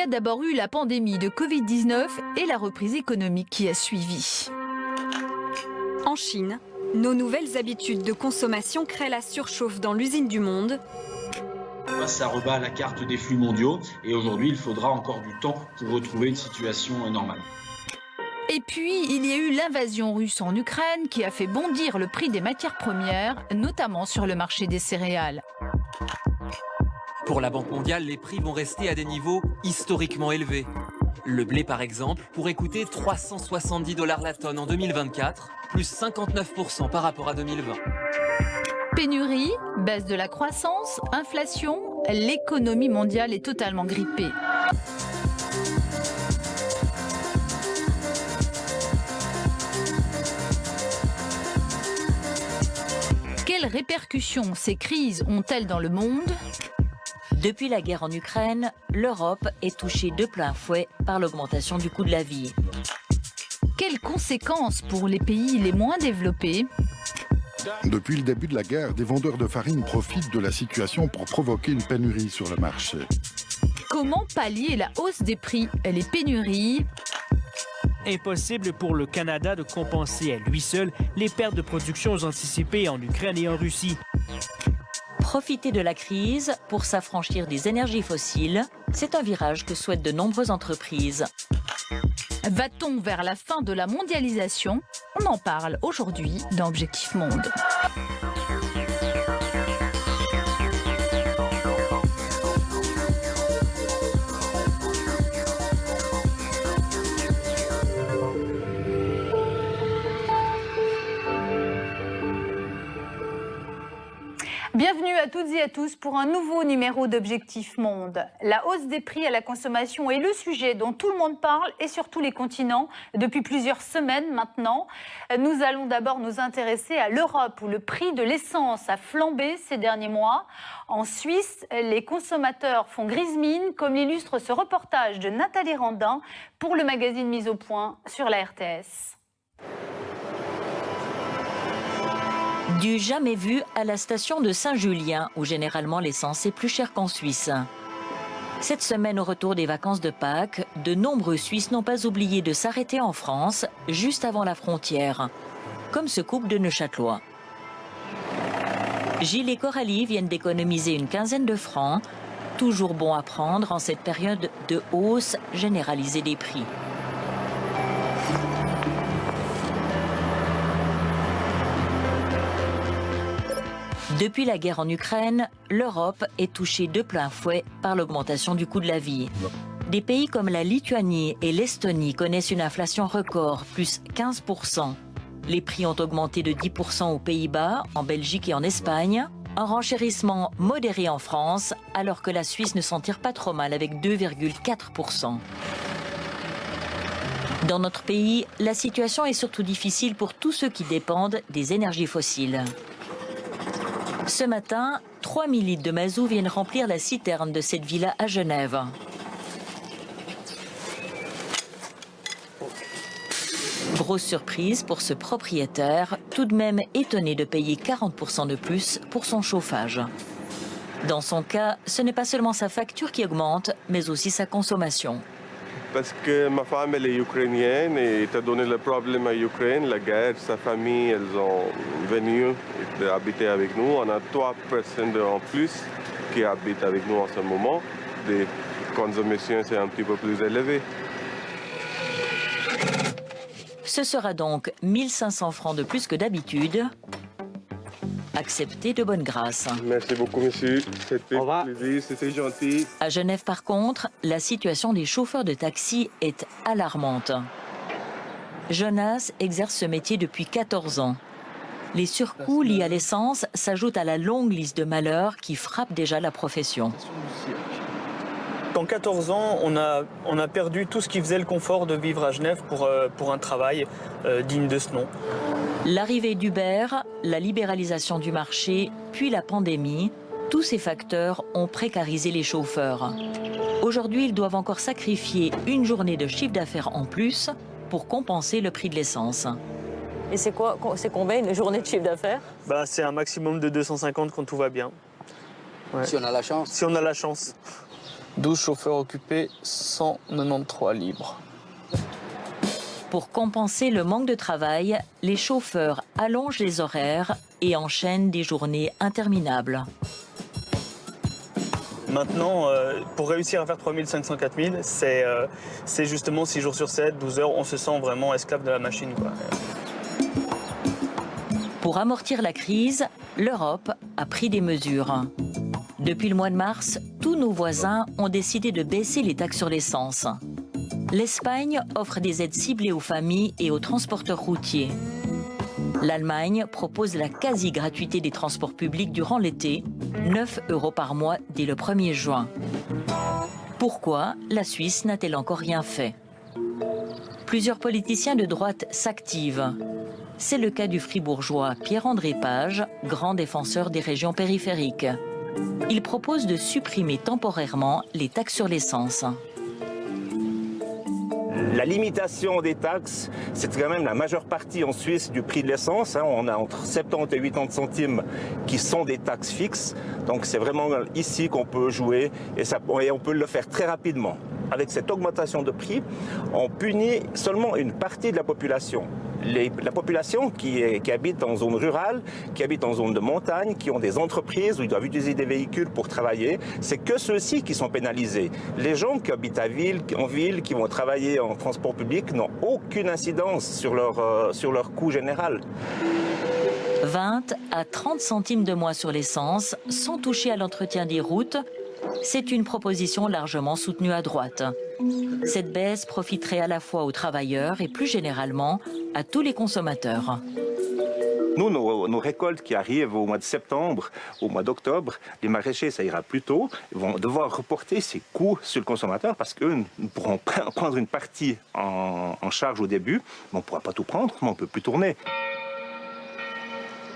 a d'abord eu la pandémie de Covid-19 et la reprise économique qui a suivi. En Chine, nos nouvelles habitudes de consommation créent la surchauffe dans l'usine du monde. Ça rebat la carte des flux mondiaux et aujourd'hui, il faudra encore du temps pour retrouver une situation normale. Et puis, il y a eu l'invasion russe en Ukraine qui a fait bondir le prix des matières premières, notamment sur le marché des céréales. Pour la Banque mondiale, les prix vont rester à des niveaux historiquement élevés. Le blé, par exemple, pourrait coûter 370 $ la tonne en 2024, plus 59% par rapport à 2020. Pénurie, baisse de la croissance, inflation, l'économie mondiale est totalement grippée. Quelles répercussions ces crises ont-elles dans le monde ? Depuis la guerre en Ukraine, l'Europe est touchée de plein fouet par l'augmentation du coût de la vie. Quelles conséquences pour les pays les moins développés ? Depuis le début de la guerre, des vendeurs de farine profitent de la situation pour provoquer une pénurie sur le marché. Comment pallier la hausse des prix et les pénuries ? Impossible pour le Canada de compenser à lui seul les pertes de production anticipées en Ukraine et en Russie. Profiter de la crise pour s'affranchir des énergies fossiles, c'est un virage que souhaitent de nombreuses entreprises. Va-t-on vers la fin de la mondialisation ? On en parle aujourd'hui dans Objectif Monde. Bienvenue à toutes et à tous pour un nouveau numéro d'Objectif Monde. La hausse des prix à la consommation est le sujet dont tout le monde parle et sur tous les continents depuis plusieurs semaines maintenant. Nous allons d'abord nous intéresser à l'Europe où le prix de l'essence a flambé ces derniers mois. En Suisse, les consommateurs font grise mine comme l'illustre ce reportage de Nathalie Randin pour le magazine Mise au Point sur la RTS. Du jamais vu à la station de Saint-Julien, où généralement l'essence est plus chère qu'en Suisse. Cette semaine, au retour des vacances de Pâques, de nombreux Suisses n'ont pas oublié de s'arrêter en France, juste avant la frontière, comme ce couple de Neuchâtelois. Gilles et Coralie viennent d'économiser une quinzaine de francs, toujours bon à prendre en cette période de hausse généralisée des prix. Depuis la guerre en Ukraine, l'Europe est touchée de plein fouet par l'augmentation du coût de la vie. Des pays comme la Lituanie et l'Estonie connaissent une inflation record, plus 15%. Les prix ont augmenté de 10% aux Pays-Bas, en Belgique et en Espagne. Un renchérissement modéré en France, alors que la Suisse ne s'en tire pas trop mal avec 2,4%. Dans notre pays, la situation est surtout difficile pour tous ceux qui dépendent des énergies fossiles. Ce matin, 3000 litres de mazout viennent remplir la citerne de cette villa à Genève. Grosse surprise pour ce propriétaire, tout de même étonné de payer 40% de plus pour son chauffage. Dans son cas, ce n'est pas seulement sa facture qui augmente, mais aussi sa consommation. Parce que ma femme, elle est ukrainienne et étant donné le problème à l'Ukraine, la guerre, sa famille, elles ont venu habiter avec nous. On a 3 personnes en plus qui habitent avec nous en ce moment. Les consommations, c'est un petit peu plus élevé. Ce sera donc 1500 francs de plus que d'habitude. Accepté de bonne grâce. Merci beaucoup, monsieur. C'était plaisir, c'était gentil. À Genève, par contre, la situation des chauffeurs de taxi est alarmante. Jonas exerce ce métier depuis 14 ans. Les surcoûts liés à l'essence s'ajoutent à la longue liste de malheurs qui frappe déjà la profession. En 14 ans, on a perdu tout ce qui faisait le confort de vivre à Genève pour un travail digne de ce nom. L'arrivée d'Uber, la libéralisation du marché, puis la pandémie, tous ces facteurs ont précarisé les chauffeurs. Aujourd'hui, ils doivent encore sacrifier une journée de chiffre d'affaires en plus pour compenser le prix de l'essence. Et c'est combien une journée de chiffre d'affaires? C'est un maximum de 250 quand tout va bien. Ouais. Si on a la chance. Si on a la chance. 12 chauffeurs occupés, 193 libres. Pour compenser le manque de travail, les chauffeurs allongent les horaires et enchaînent des journées interminables. Maintenant, pour réussir à faire 3500, 4000, c'est justement 6 jours sur 7, 12 heures, on se sent vraiment esclave de la machine, quoi. Pour amortir la crise, l'Europe a pris des mesures. Depuis le mois de mars, tous nos voisins ont décidé de baisser les taxes sur l'essence. L'Espagne offre des aides ciblées aux familles et aux transporteurs routiers. L'Allemagne propose la quasi-gratuité des transports publics durant l'été, 9 € par mois dès le 1er juin. Pourquoi la Suisse n'a-t-elle encore rien fait? Plusieurs politiciens de droite s'activent. C'est le cas du fribourgeois Pierre-André Page, grand défenseur des régions périphériques. Il propose de supprimer temporairement les taxes sur l'essence. La limitation des taxes, c'est quand même la majeure partie en Suisse du prix de l'essence. On a entre 70 et 80 centimes qui sont des taxes fixes. Donc c'est vraiment ici qu'on peut jouer et on peut le faire très rapidement. Avec cette augmentation de prix, on punit seulement une partie de la population. La population qui habite en zone rurale, qui habite en zone de montagne, qui ont des entreprises où ils doivent utiliser des véhicules pour travailler, c'est que ceux-ci qui sont pénalisés. Les gens qui habitent en ville, qui vont travailler en transport public, n'ont aucune incidence sur leur coût général. 20 à 30 centimes de moins sur l'essence, sans toucher à l'entretien des routes, c'est une proposition largement soutenue à droite. Cette baisse profiterait à la fois aux travailleurs et plus généralement à tous les consommateurs. Nous, nos récoltes qui arrivent au mois de septembre, au mois d'octobre, les maraîchers, ça ira plus tôt, vont devoir reporter ces coûts sur le consommateur parce qu'eux pourront prendre une partie en charge au début, mais on ne pourra pas tout prendre, mais on ne peut plus tourner.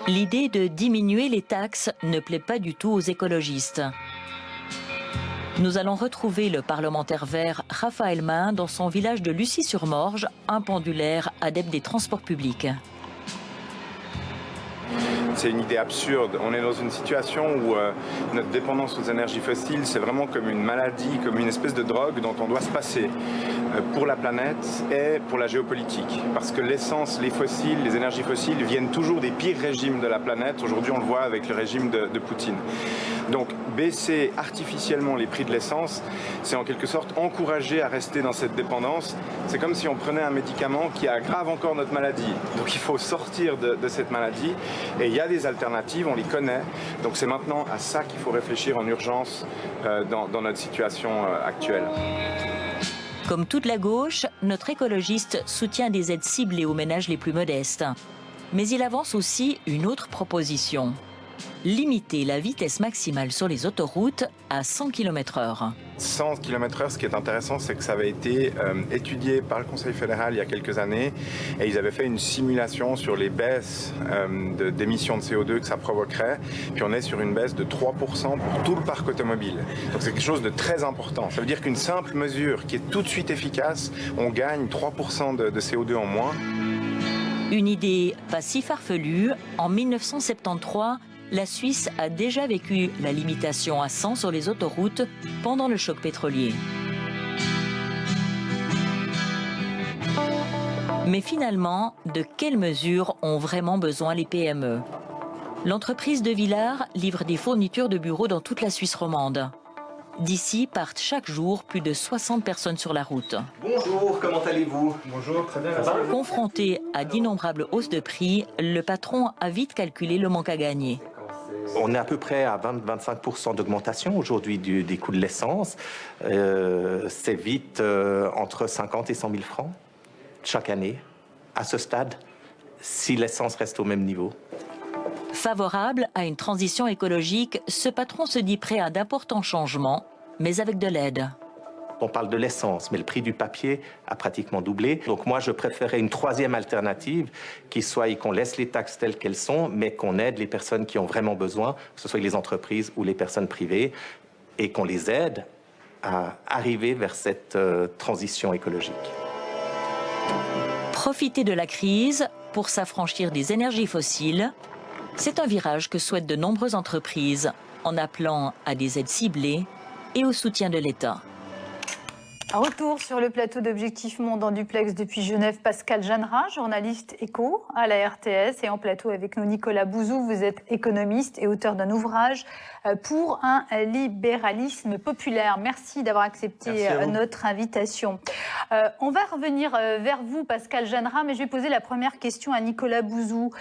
L'idée de diminuer les taxes ne plaît pas du tout aux écologistes. Nous allons retrouver le parlementaire vert Raphaël Main dans son village de Lucie-sur-Morge, un pendulaire adepte des transports publics. C'est une idée absurde. On est dans une situation où notre dépendance aux énergies fossiles, c'est vraiment comme une maladie, comme une espèce de drogue dont on doit se passer pour la planète et pour la géopolitique. Parce que l'essence, les fossiles, les énergies fossiles viennent toujours des pires régimes de la planète. Aujourd'hui, on le voit avec le régime de Poutine. Donc, baisser artificiellement les prix de l'essence, c'est en quelque sorte encourager à rester dans cette dépendance. C'est comme si on prenait un médicament qui aggrave encore notre maladie. Donc, il faut sortir de cette maladie. Et il y a des alternatives, on les connaît. Donc, c'est maintenant à ça qu'il faut réfléchir en urgence dans notre situation actuelle. Comme toute la gauche, notre écologiste soutient des aides ciblées aux ménages les plus modestes. Mais il avance aussi une autre proposition. Limiter la vitesse maximale sur les autoroutes à 100 km/h. 100 km/h, ce qui est intéressant, c'est que ça avait été étudié par le Conseil fédéral il y a quelques années et ils avaient fait une simulation sur les baisses d'émissions de CO2 que ça provoquerait. Puis on est sur une baisse de 3% pour tout le parc automobile. Donc c'est quelque chose de très important. Ça veut dire qu'une simple mesure qui est tout de suite efficace, on gagne 3% de CO2 en moins. Une idée pas si farfelue, en 1973, la Suisse a déjà vécu la limitation à 100 sur les autoroutes pendant le choc pétrolier. Mais finalement, de quelles mesures ont vraiment besoin les PME? L'entreprise de Villars livre des fournitures de bureaux dans toute la Suisse romande. D'ici partent chaque jour plus de 60 personnes sur la route. Bonjour, comment allez-vous? Bonjour, très bien. Confronté à d'innombrables hausses de prix, le patron a vite calculé le manque à gagner. On est à peu près à 20-25% d'augmentation aujourd'hui des coûts de l'essence. C'est vite entre 50 et 100 000 francs chaque année, à ce stade, si l'essence reste au même niveau. Favorable à une transition écologique, ce patron se dit prêt à d'importants changements, mais avec de l'aide. On parle de l'essence, mais le prix du papier a pratiquement doublé. Donc moi, je préférais une troisième alternative qui soit qu'on laisse les taxes telles qu'elles sont, mais qu'on aide les personnes qui ont vraiment besoin, que ce soit les entreprises ou les personnes privées, et qu'on les aide à arriver vers cette transition écologique. Profiter de la crise pour s'affranchir des énergies fossiles, c'est un virage que souhaitent de nombreuses entreprises en appelant à des aides ciblées et au soutien de l'État. Retour sur le plateau d'Objectif Monde en duplex depuis Genève, Pascal Janra, journaliste éco à la RTS, et en plateau avec nous Nicolas Bouzou. Vous êtes économiste et auteur d'un ouvrage pour un libéralisme populaire. Merci d'avoir accepté notre invitation. On va revenir vers vous, Pascal Janra, mais je vais poser la première question à Nicolas Bouzou.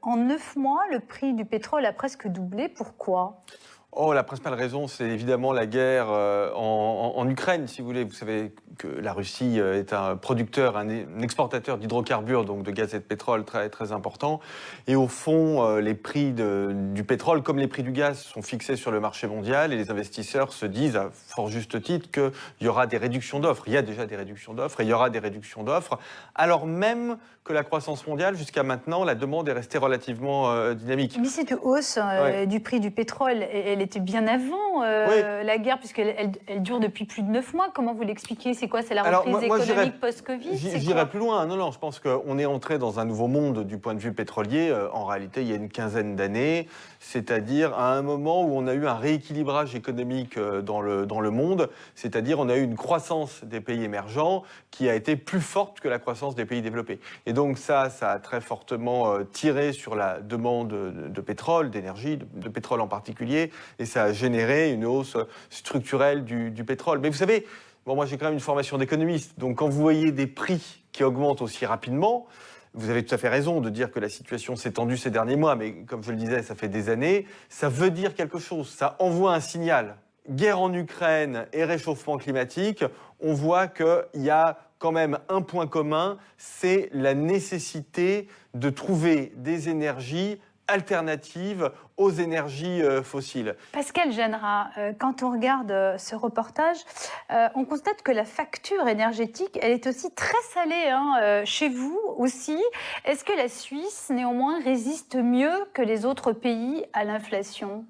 En 9 mois, le prix du pétrole a presque doublé. Pourquoi ? La principale raison, c'est évidemment la guerre en Ukraine, si vous voulez. Vous savez que la Russie est un producteur, un exportateur d'hydrocarbures, donc de gaz et de pétrole très, très important. Et au fond, les prix du pétrole, comme les prix du gaz, sont fixés sur le marché mondial et les investisseurs se disent, à fort juste titre, qu'il y aura des réductions d'offres. Il y a déjà des réductions d'offres et il y aura des réductions d'offres, alors même que la croissance mondiale, jusqu'à maintenant, la demande est restée relativement dynamique. Mais cette hausse du prix du pétrole, elle était bien avant la guerre, puisqu'elle dure depuis plus de 9 mois. Comment vous l'expliquez ? C'est quoi ? C'est la reprise économique post-Covid ? J'irai plus loin. Non, je pense qu'on est entré dans un nouveau monde du point de vue pétrolier. En réalité, il y a une quinzaine d'années, c'est-à-dire à un moment où on a eu un rééquilibrage économique dans le monde, c'est-à-dire on a eu une croissance des pays émergents qui a été plus forte que la croissance des pays développés. Et donc ça a très fortement tiré sur la demande de pétrole, d'énergie, de pétrole en particulier, et ça a généré une hausse structurelle du pétrole. Mais vous savez, moi j'ai quand même une formation d'économiste, donc quand vous voyez des prix qui augmentent aussi rapidement, vous avez tout à fait raison de dire que la situation s'est tendue ces derniers mois, mais comme je le disais, ça fait des années, ça veut dire quelque chose, ça envoie un signal. Guerre en Ukraine et réchauffement climatique, on voit qu'il y a quand même un point commun, c'est la nécessité de trouver des énergies alternatives aux énergies fossiles. Pascal Janra, quand on regarde ce reportage, on constate que la facture énergétique, elle est aussi très salée, chez vous aussi. Est-ce que la Suisse, néanmoins, résiste mieux que les autres pays à l'inflation ?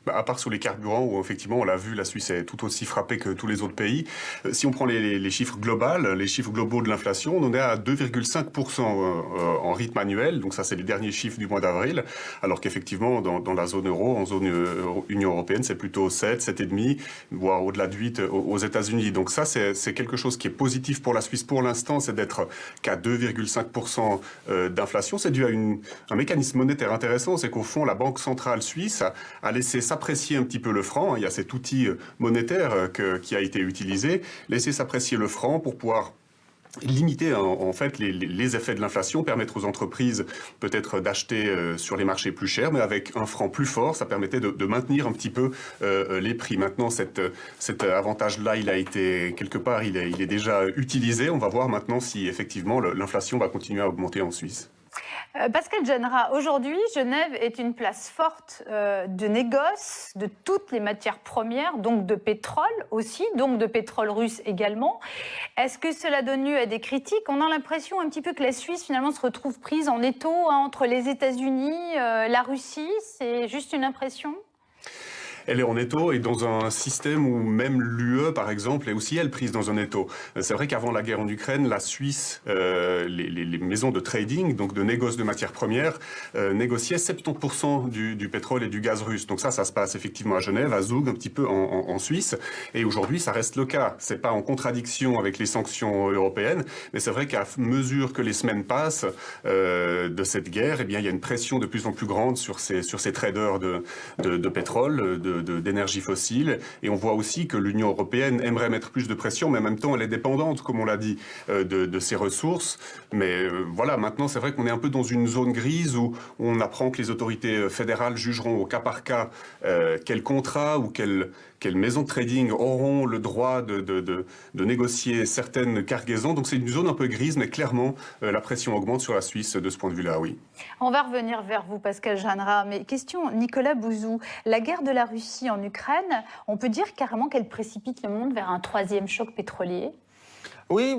À part sur les carburants, où effectivement, on l'a vu, la Suisse est tout aussi frappée que tous les autres pays. Si on prend les chiffres globaux de l'inflation, on est à 2,5% en rythme annuel. Donc ça, c'est les derniers chiffres du mois d'avril. Alors qu'effectivement, dans la zone euro, en zone Union européenne, c'est plutôt 7, 7,5, voire au-delà de 8 aux États-Unis. Donc ça, c'est quelque chose qui est positif pour la Suisse pour l'instant, c'est d'être qu'à 2,5% d'inflation. C'est dû à un mécanisme monétaire intéressant, c'est qu'au fond, la Banque centrale suisse a laissé s'apprécier un petit peu le franc. Il y a cet outil monétaire qui a été utilisé. Laisser s'apprécier le franc pour pouvoir limiter en fait les effets de l'inflation, permettre aux entreprises peut-être d'acheter sur les marchés plus chers, mais avec un franc plus fort, ça permettait de maintenir un petit peu les prix. Maintenant, cet avantage-là, il a été quelque part, il est déjà utilisé. On va voir maintenant si effectivement l'inflation va continuer à augmenter en Suisse. Pascal Janra, aujourd'hui, Genève est une place forte de négoce de toutes les matières premières, donc de pétrole aussi, donc de pétrole russe également. Est-ce que cela donne lieu à des critiques ? On a l'impression un petit peu que la Suisse, finalement, se retrouve prise en étau entre les États-Unis, la Russie. C'est juste une impression ? Elle est en étau et dans un système où même l'UE, par exemple, est aussi, elle, prise dans un étau. C'est vrai qu'avant la guerre en Ukraine, la Suisse, les maisons de trading, donc de négoce de matières premières, négociaient 70% du pétrole et du gaz russe. Donc ça se passe effectivement à Genève, à Zug, un petit peu en Suisse. Et aujourd'hui, ça reste le cas. C'est pas en contradiction avec les sanctions européennes, mais c'est vrai qu'à mesure que les semaines passent de cette guerre, eh bien, il y a une pression de plus en plus grande sur ces traders de pétrole, d'énergie fossile, et on voit aussi que l'Union européenne aimerait mettre plus de pression, mais en même temps elle est dépendante, comme on l'a dit, de ses ressources. Mais voilà, maintenant c'est vrai qu'on est un peu dans une zone grise où on apprend que les autorités fédérales jugeront au cas par cas quel contrat ou quelle maison de trading auront le droit de négocier certaines cargaisons. Donc c'est une zone un peu grise, mais clairement la pression augmente sur la Suisse de ce point de vue-là, oui. On va revenir vers vous, Pascal Janra, mais question Nicolas Bouzou. La guerre de la Russie en Ukraine, on peut dire carrément qu'elle précipite le monde vers un troisième choc pétrolier ? Oui,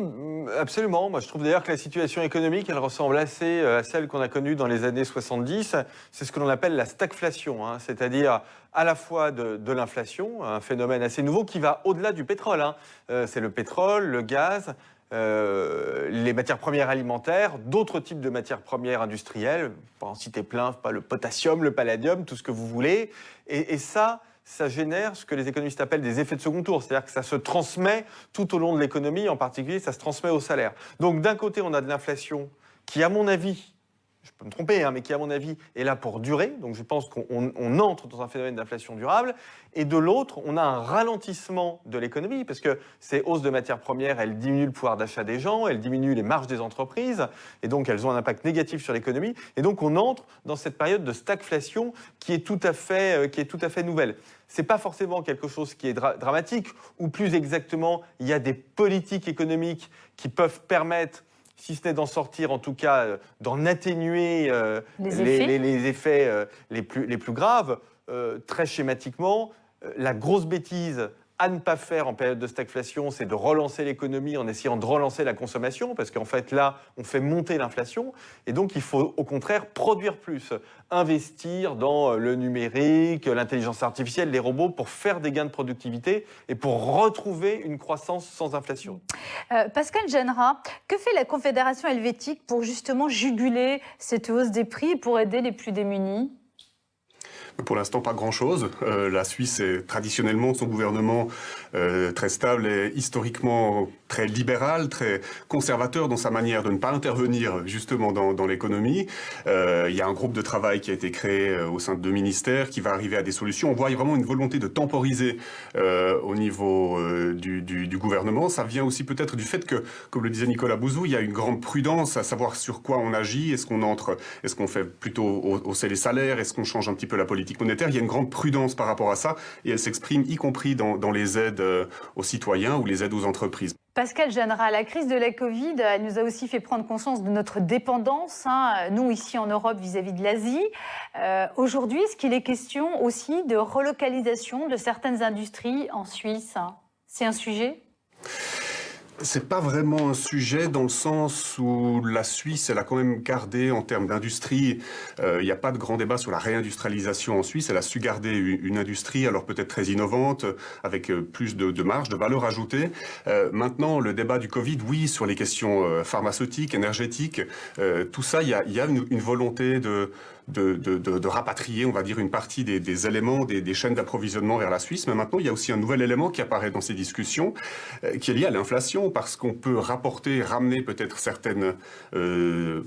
absolument. Moi, je trouve d'ailleurs que la situation économique, elle ressemble assez à celle qu'on a connue dans les années 70. C'est ce que l'on appelle la stagflation, c'est-à-dire à la fois de l'inflation, un phénomène assez nouveau qui va au-delà du pétrole. C'est le pétrole, le gaz, les matières premières alimentaires, d'autres types de matières premières industrielles, pas en citer plein, pas le potassium, le palladium, tout ce que vous voulez. Et ça ça génère ce que les économistes appellent des effets de second tour, c'est-à-dire que ça se transmet tout au long de l'économie, en particulier ça se transmet au salaire. Donc d'un côté, on a de l'inflation qui, à mon avis, je peux me tromper, mais qui, à mon avis, est là pour durer. Donc je pense qu'on entre dans un phénomène d'inflation durable. Et de l'autre, on a un ralentissement de l'économie, parce que ces hausses de matières premières, elles diminuent le pouvoir d'achat des gens, elles diminuent les marges des entreprises, et donc elles ont un impact négatif sur l'économie. Et donc on entre dans cette période de stagflation qui est tout à fait nouvelle. C'est pas forcément quelque chose qui est dramatique, ou plus exactement, il y a des politiques économiques qui peuvent permettre, si ce n'est d'en sortir, en tout cas d'en atténuer les effets les plus graves. Très schématiquement, la grosse bêtise à ne pas faire en période de stagflation, c'est de relancer l'économie en essayant de relancer la consommation, parce qu'en fait là, on fait monter l'inflation, et donc il faut au contraire produire plus, investir dans le numérique, l'intelligence artificielle, les robots, pour faire des gains de productivité et pour retrouver une croissance sans inflation. Pascal Janra, que fait la Confédération helvétique pour justement juguler cette hausse des prix et pour aider les plus démunis ? Pour l'instant, pas grand-chose. La Suisse est traditionnellement, son gouvernement très stable et historiquement très libéral, très conservateur dans sa manière de ne pas intervenir justement dans l'économie. Il y a un groupe de travail qui a été créé au sein de 2 ministères qui va arriver à des solutions. On voit vraiment une volonté de temporiser au niveau du gouvernement. Ça vient aussi peut-être du fait que, comme le disait Nicolas Bouzou, il y a une grande prudence à savoir sur quoi on agit. Est-ce qu'on fait plutôt hausser les salaires? Est-ce qu'on change un petit peu la politique monétaire? Il y a une grande prudence par rapport à ça et elle s'exprime y compris dans les aides aux citoyens ou les aides aux entreprises. Pascal Janra, la crise de la Covid, elle nous a aussi fait prendre conscience de notre dépendance, nous ici en Europe vis-à-vis de l'Asie. Aujourd'hui, est-ce qu'il est question aussi de relocalisation de certaines industries en Suisse? C'est un sujet ? C'est pas vraiment un sujet dans le sens où la Suisse, elle a quand même gardé en termes d'industrie, il n'y a pas de grand débat sur la réindustrialisation en Suisse, elle a su garder une industrie alors peut-être très innovante, avec plus de marge, de valeur ajoutée. Maintenant, le débat du Covid, oui, sur les questions pharmaceutiques, énergétiques, tout ça, il y a une volonté de rapatrier, on va dire, une partie des éléments, des chaînes d'approvisionnement vers la Suisse. Mais maintenant, il y a aussi un nouvel élément qui apparaît dans ces discussions, qui est lié à l'inflation, parce qu'on peut ramener peut-être certaines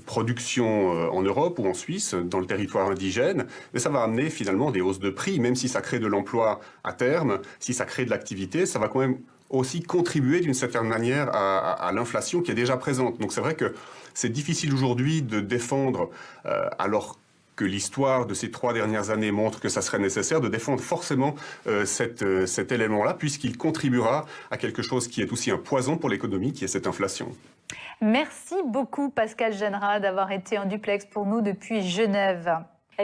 productions en Europe ou en Suisse, dans le territoire indigène, mais ça va amener finalement des hausses de prix, même si ça crée de l'emploi à terme, si ça crée de l'activité, ça va quand même aussi contribuer d'une certaine manière à l'inflation qui est déjà présente. Donc c'est vrai que c'est difficile aujourd'hui de défendre, alors que l'histoire de ces 3 dernières années montre que ça serait nécessaire de défendre forcément cet élément-là, puisqu'il contribuera à quelque chose qui est aussi un poison pour l'économie, qui est cette inflation. Merci beaucoup Pascal Janra d'avoir été en duplex pour nous depuis Genève.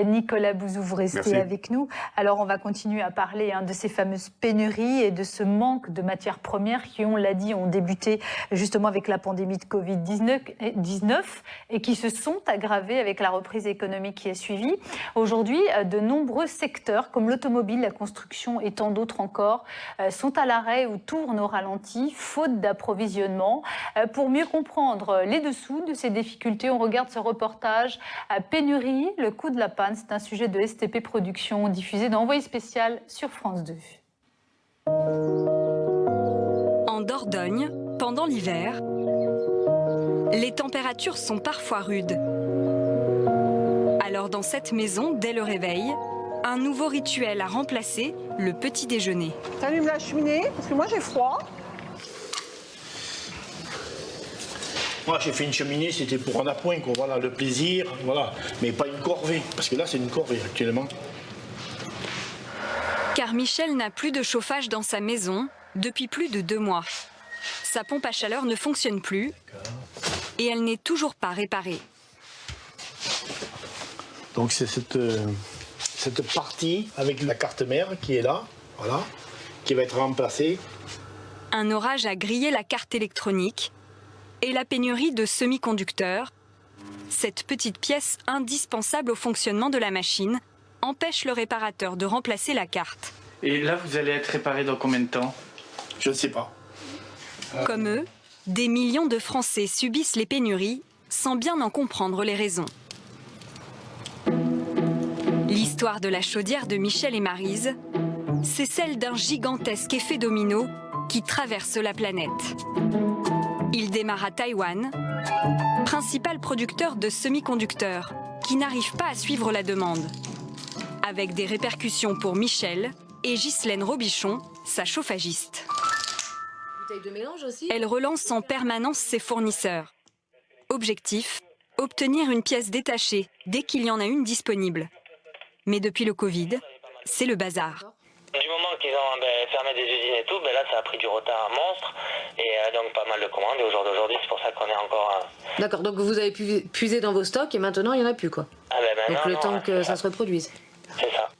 Nicolas Bouzou, vous restez avec nous. Alors, on va continuer à parler de ces fameuses pénuries et de ce manque de matières premières qui, on l'a dit, ont débuté justement avec la pandémie de Covid-19 et qui se sont aggravées avec la reprise économique qui a suivi. Aujourd'hui, de nombreux secteurs comme l'automobile, la construction et tant d'autres encore sont à l'arrêt ou tournent au ralenti, faute d'approvisionnement. Pour mieux comprendre les dessous de ces difficultés, on regarde ce reportage Pénurie, le coût de la panne. C'est un sujet de STP Productions diffusé dans Envoyé spécial sur France 2. En Dordogne, pendant l'hiver, les températures sont parfois rudes. Alors dans cette maison, dès le réveil, un nouveau rituel a remplacé le petit déjeuner. T'allumes la cheminée parce que moi j'ai froid. Moi, j'ai fait une cheminée, c'était pour en appoint, quoi. Voilà, le plaisir, voilà. Mais pas une corvée, parce que là, c'est une corvée actuellement. Car Michel n'a plus de chauffage dans sa maison depuis plus de 2 mois. Sa pompe à chaleur ne fonctionne plus et elle n'est toujours pas réparée. Donc c'est cette partie avec la carte mère qui est là, voilà, qui va être remplacée. Un orage a grillé la carte électronique et la pénurie de semi-conducteurs. Cette petite pièce indispensable au fonctionnement de la machine empêche le réparateur de remplacer la carte. Et là, vous allez être réparé dans combien de temps? Je ne sais pas. Comme eux, des millions de Français subissent les pénuries sans bien en comprendre les raisons. L'histoire de la chaudière de Michel et Maryse, c'est celle d'un gigantesque effet domino qui traverse la planète. Il démarre à Taïwan, principal producteur de semi-conducteurs, qui n'arrive pas à suivre la demande. Avec des répercussions pour Michel et Ghislaine Robichon, sa chauffagiste. Elle relance en permanence ses fournisseurs. Objectif, obtenir une pièce détachée dès qu'il y en a une disponible. Mais depuis le Covid, c'est le bazar. Du moment qu'ils ont fermé des usines et tout, là ça a pris du retard monstre et donc pas mal de commandes. Et au jour d'aujourd'hui, c'est pour ça qu'on est encore... D'accord, donc vous avez puisé dans vos stocks et maintenant il n'y en a plus quoi. Donc le temps que ça se reproduise. C'est ça.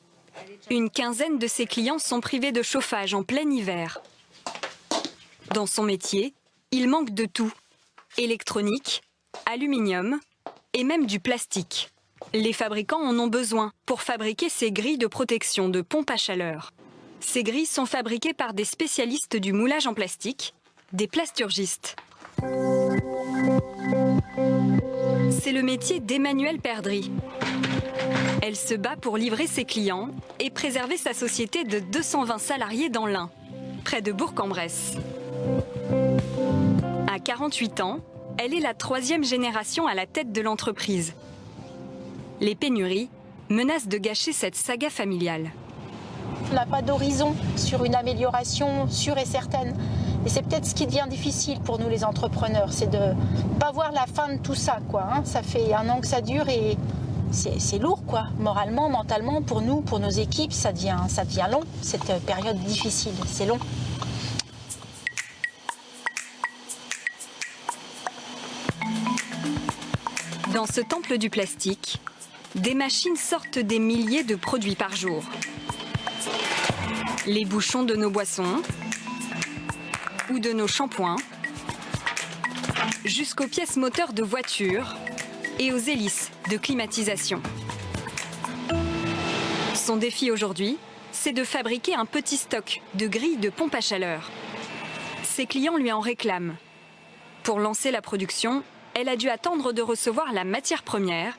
Une quinzaine de ses clients sont privés de chauffage en plein hiver. Dans son métier, il manque de tout. Électronique, aluminium et même du plastique. Les fabricants en ont besoin pour fabriquer ces grilles de protection de pompe à chaleur. Ces grilles sont fabriquées par des spécialistes du moulage en plastique, des plasturgistes. C'est le métier d'Emmanuelle Perdry. Elle se bat pour livrer ses clients et préserver sa société de 220 salariés dans l'Ain, près de Bourg-en-Bresse. À 48 ans, elle est la 3e génération à la tête de l'entreprise. Les pénuries menacent de gâcher cette saga familiale. On n'a pas d'horizon sur une amélioration sûre et certaine. Et c'est peut-être ce qui devient difficile pour nous les entrepreneurs, c'est de ne pas voir la fin de tout ça, quoi. Ça fait 1 an que ça dure et c'est lourd, quoi. Moralement, mentalement, pour nous, pour nos équipes, ça devient long, cette période difficile, c'est long. Dans ce temple du plastique, des machines sortent des milliers de produits par jour. Les bouchons de nos boissons ou de nos shampoings, jusqu'aux pièces moteurs de voitures et aux hélices de climatisation. Son défi aujourd'hui, c'est de fabriquer un petit stock de grilles de pompe à chaleur. Ses clients lui en réclament. Pour lancer la production, elle a dû attendre de recevoir la matière première,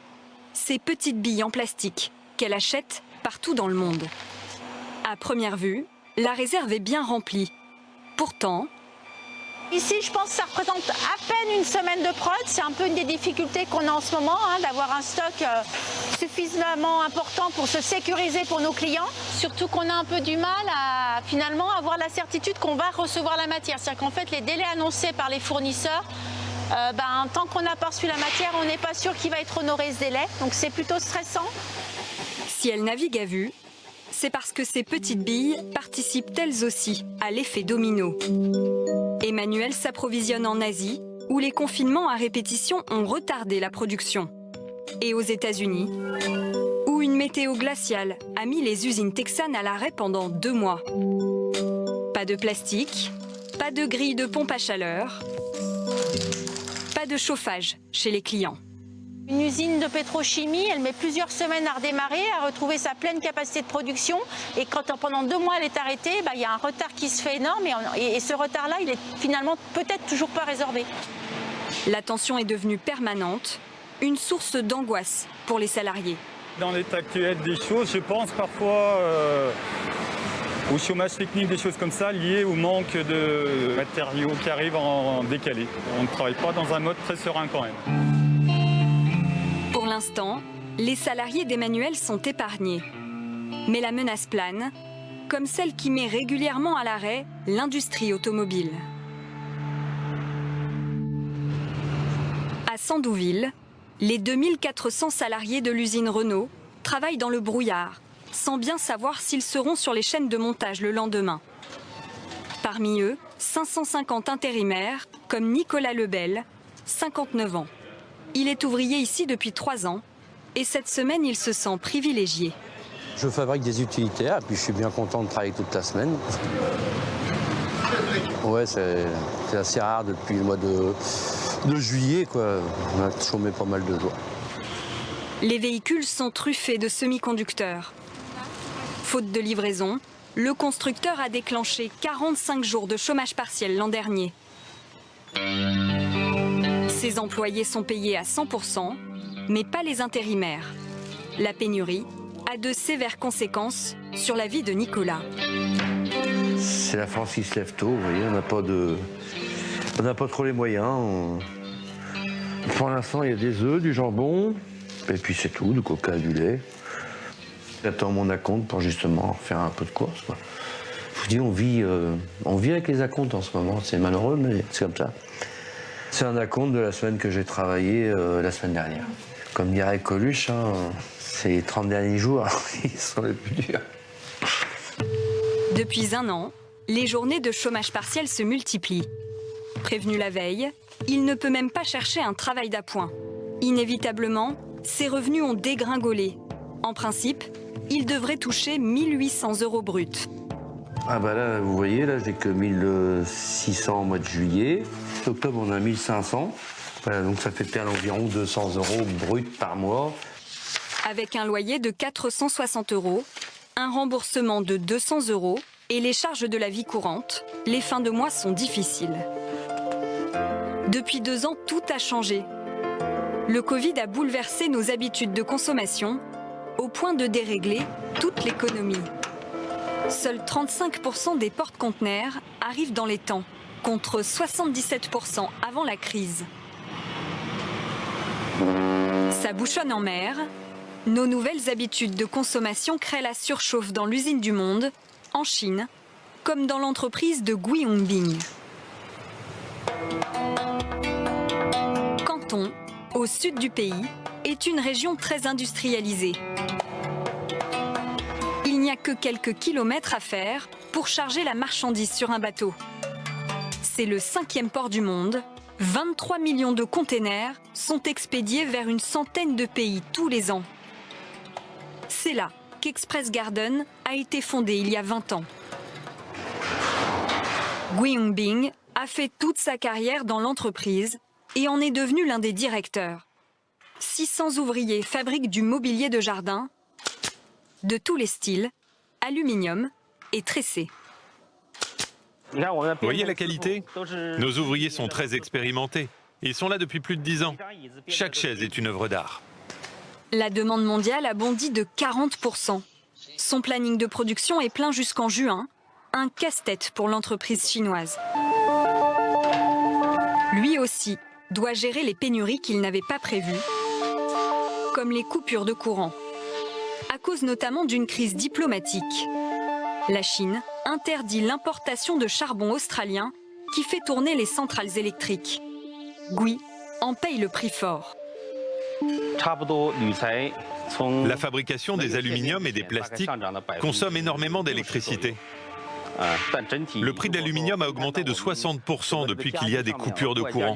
ces petites billes en plastique qu'elle achète partout dans le monde. À première vue, la réserve est bien remplie. Pourtant, ici, je pense que ça représente à peine une semaine de prod. C'est un peu une des difficultés qu'on a en ce moment, d'avoir un stock suffisamment important pour se sécuriser pour nos clients. Surtout qu'on a un peu du mal à finalement avoir la certitude qu'on va recevoir la matière. C'est-à-dire qu'en fait, les délais annoncés par les fournisseurs, tant qu'on n'a pas reçu la matière, on n'est pas sûr qu'il va être honoré ce délai. Donc c'est plutôt stressant. Si elle navigue à vue, c'est parce que ces petites billes participent elles aussi à l'effet domino. Emmanuelle s'approvisionne en Asie, où les confinements à répétition ont retardé la production. Et aux États-Unis, où une météo glaciale a mis les usines texanes à l'arrêt pendant 2 mois. Pas de plastique, pas de grille de pompe à chaleur, pas de chauffage chez les clients. Une usine de pétrochimie, elle met plusieurs semaines à redémarrer, à retrouver sa pleine capacité de production. Et quand pendant 2 mois elle est arrêtée, il y a un retard qui se fait énorme. Et ce retard-là, il est finalement peut-être toujours pas résorbé. La tension est devenue permanente, une source d'angoisse pour les salariés. Dans l'état actuel des choses, je pense parfois au chômage technique, des choses comme ça, liées au manque de matériaux qui arrivent en décalé. On ne travaille pas dans un mode très serein quand même. Pour l'instant, les salariés d'Emmanuelle sont épargnés. Mais la menace plane, comme celle qui met régulièrement à l'arrêt l'industrie automobile. À Sandouville, les 2400 salariés de l'usine Renault travaillent dans le brouillard, sans bien savoir s'ils seront sur les chaînes de montage le lendemain. Parmi eux, 550 intérimaires, comme Nicolas Lebel, 59 ans. Il est ouvrier ici depuis 3 ans et cette semaine, il se sent privilégié. Je fabrique des utilitaires et puis je suis bien content de travailler toute la semaine. Ouais, c'est assez rare depuis le mois de juillet, quoi. On a chômé pas mal de jours. Les véhicules sont truffés de semi-conducteurs. Faute de livraison, le constructeur a déclenché 45 jours de chômage partiel l'an dernier. Ses employés sont payés à 100%, mais pas les intérimaires. La pénurie a de sévères conséquences sur la vie de Nicolas. C'est la France qui se lève tôt, vous voyez, on n'a pas trop les moyens. Pour l'instant, il y a des œufs, du jambon, et puis c'est tout, du coca, du lait. J'attends mon acompte pour justement faire un peu de course, quoi. Je vous dis, on vit avec les acomptes en ce moment, c'est malheureux, mais c'est comme ça. C'est un acompte de la semaine que j'ai travaillé la semaine dernière. Comme dirait Coluche, hein, ces 30 derniers jours, ils sont les plus durs. Depuis 1 an, les journées de chômage partiel se multiplient. Prévenu la veille, il ne peut même pas chercher un travail d'appoint. Inévitablement, ses revenus ont dégringolé. En principe, il devrait toucher 1 800 € bruts. Ah bah là, vous voyez, là j'ai que 1 600 au mois de juillet. Octobre, on a 1 500. Voilà, donc ça fait environ 200 € bruts par mois. Avec un loyer de 460 €, un remboursement de 200 € et les charges de la vie courante, les fins de mois sont difficiles. Depuis 2 ans, tout a changé. Le Covid a bouleversé nos habitudes de consommation au point de dérégler toute l'économie. Seuls 35% des porte-conteneurs arrivent dans les temps, contre 77% avant la crise. Ça bouchonne en mer. Nos nouvelles habitudes de consommation créent la surchauffe dans l'usine du Monde, en Chine, comme dans l'entreprise de Guiyongbing. Canton, au sud du pays, est une région très industrialisée. Il n'y a que quelques kilomètres à faire pour charger la marchandise sur un bateau. C'est le 5e port du monde. 23 millions de containers sont expédiés vers une centaine de pays tous les ans. C'est là qu'Express Garden a été fondé il y a 20 ans. Guiyongbing a fait toute sa carrière dans l'entreprise et en est devenu l'un des directeurs. 600 ouvriers fabriquent du mobilier de jardin, de tous les styles, aluminium et tressé. Vous voyez la qualité? Nos ouvriers sont très expérimentés. Ils sont là depuis plus de 10 ans. Chaque chaise est une œuvre d'art. La demande mondiale a bondi de 40%. Son planning de production est plein jusqu'en juin, un casse-tête pour l'entreprise chinoise. Lui aussi doit gérer les pénuries qu'il n'avait pas prévues, comme les coupures de courant, à cause notamment d'une crise diplomatique. La Chine interdit l'importation de charbon australien qui fait tourner les centrales électriques. Gui en paye le prix fort. La fabrication des aluminiums et des plastiques consomme énormément d'électricité. Le prix de l'aluminium a augmenté de 60% depuis qu'il y a des coupures de courant.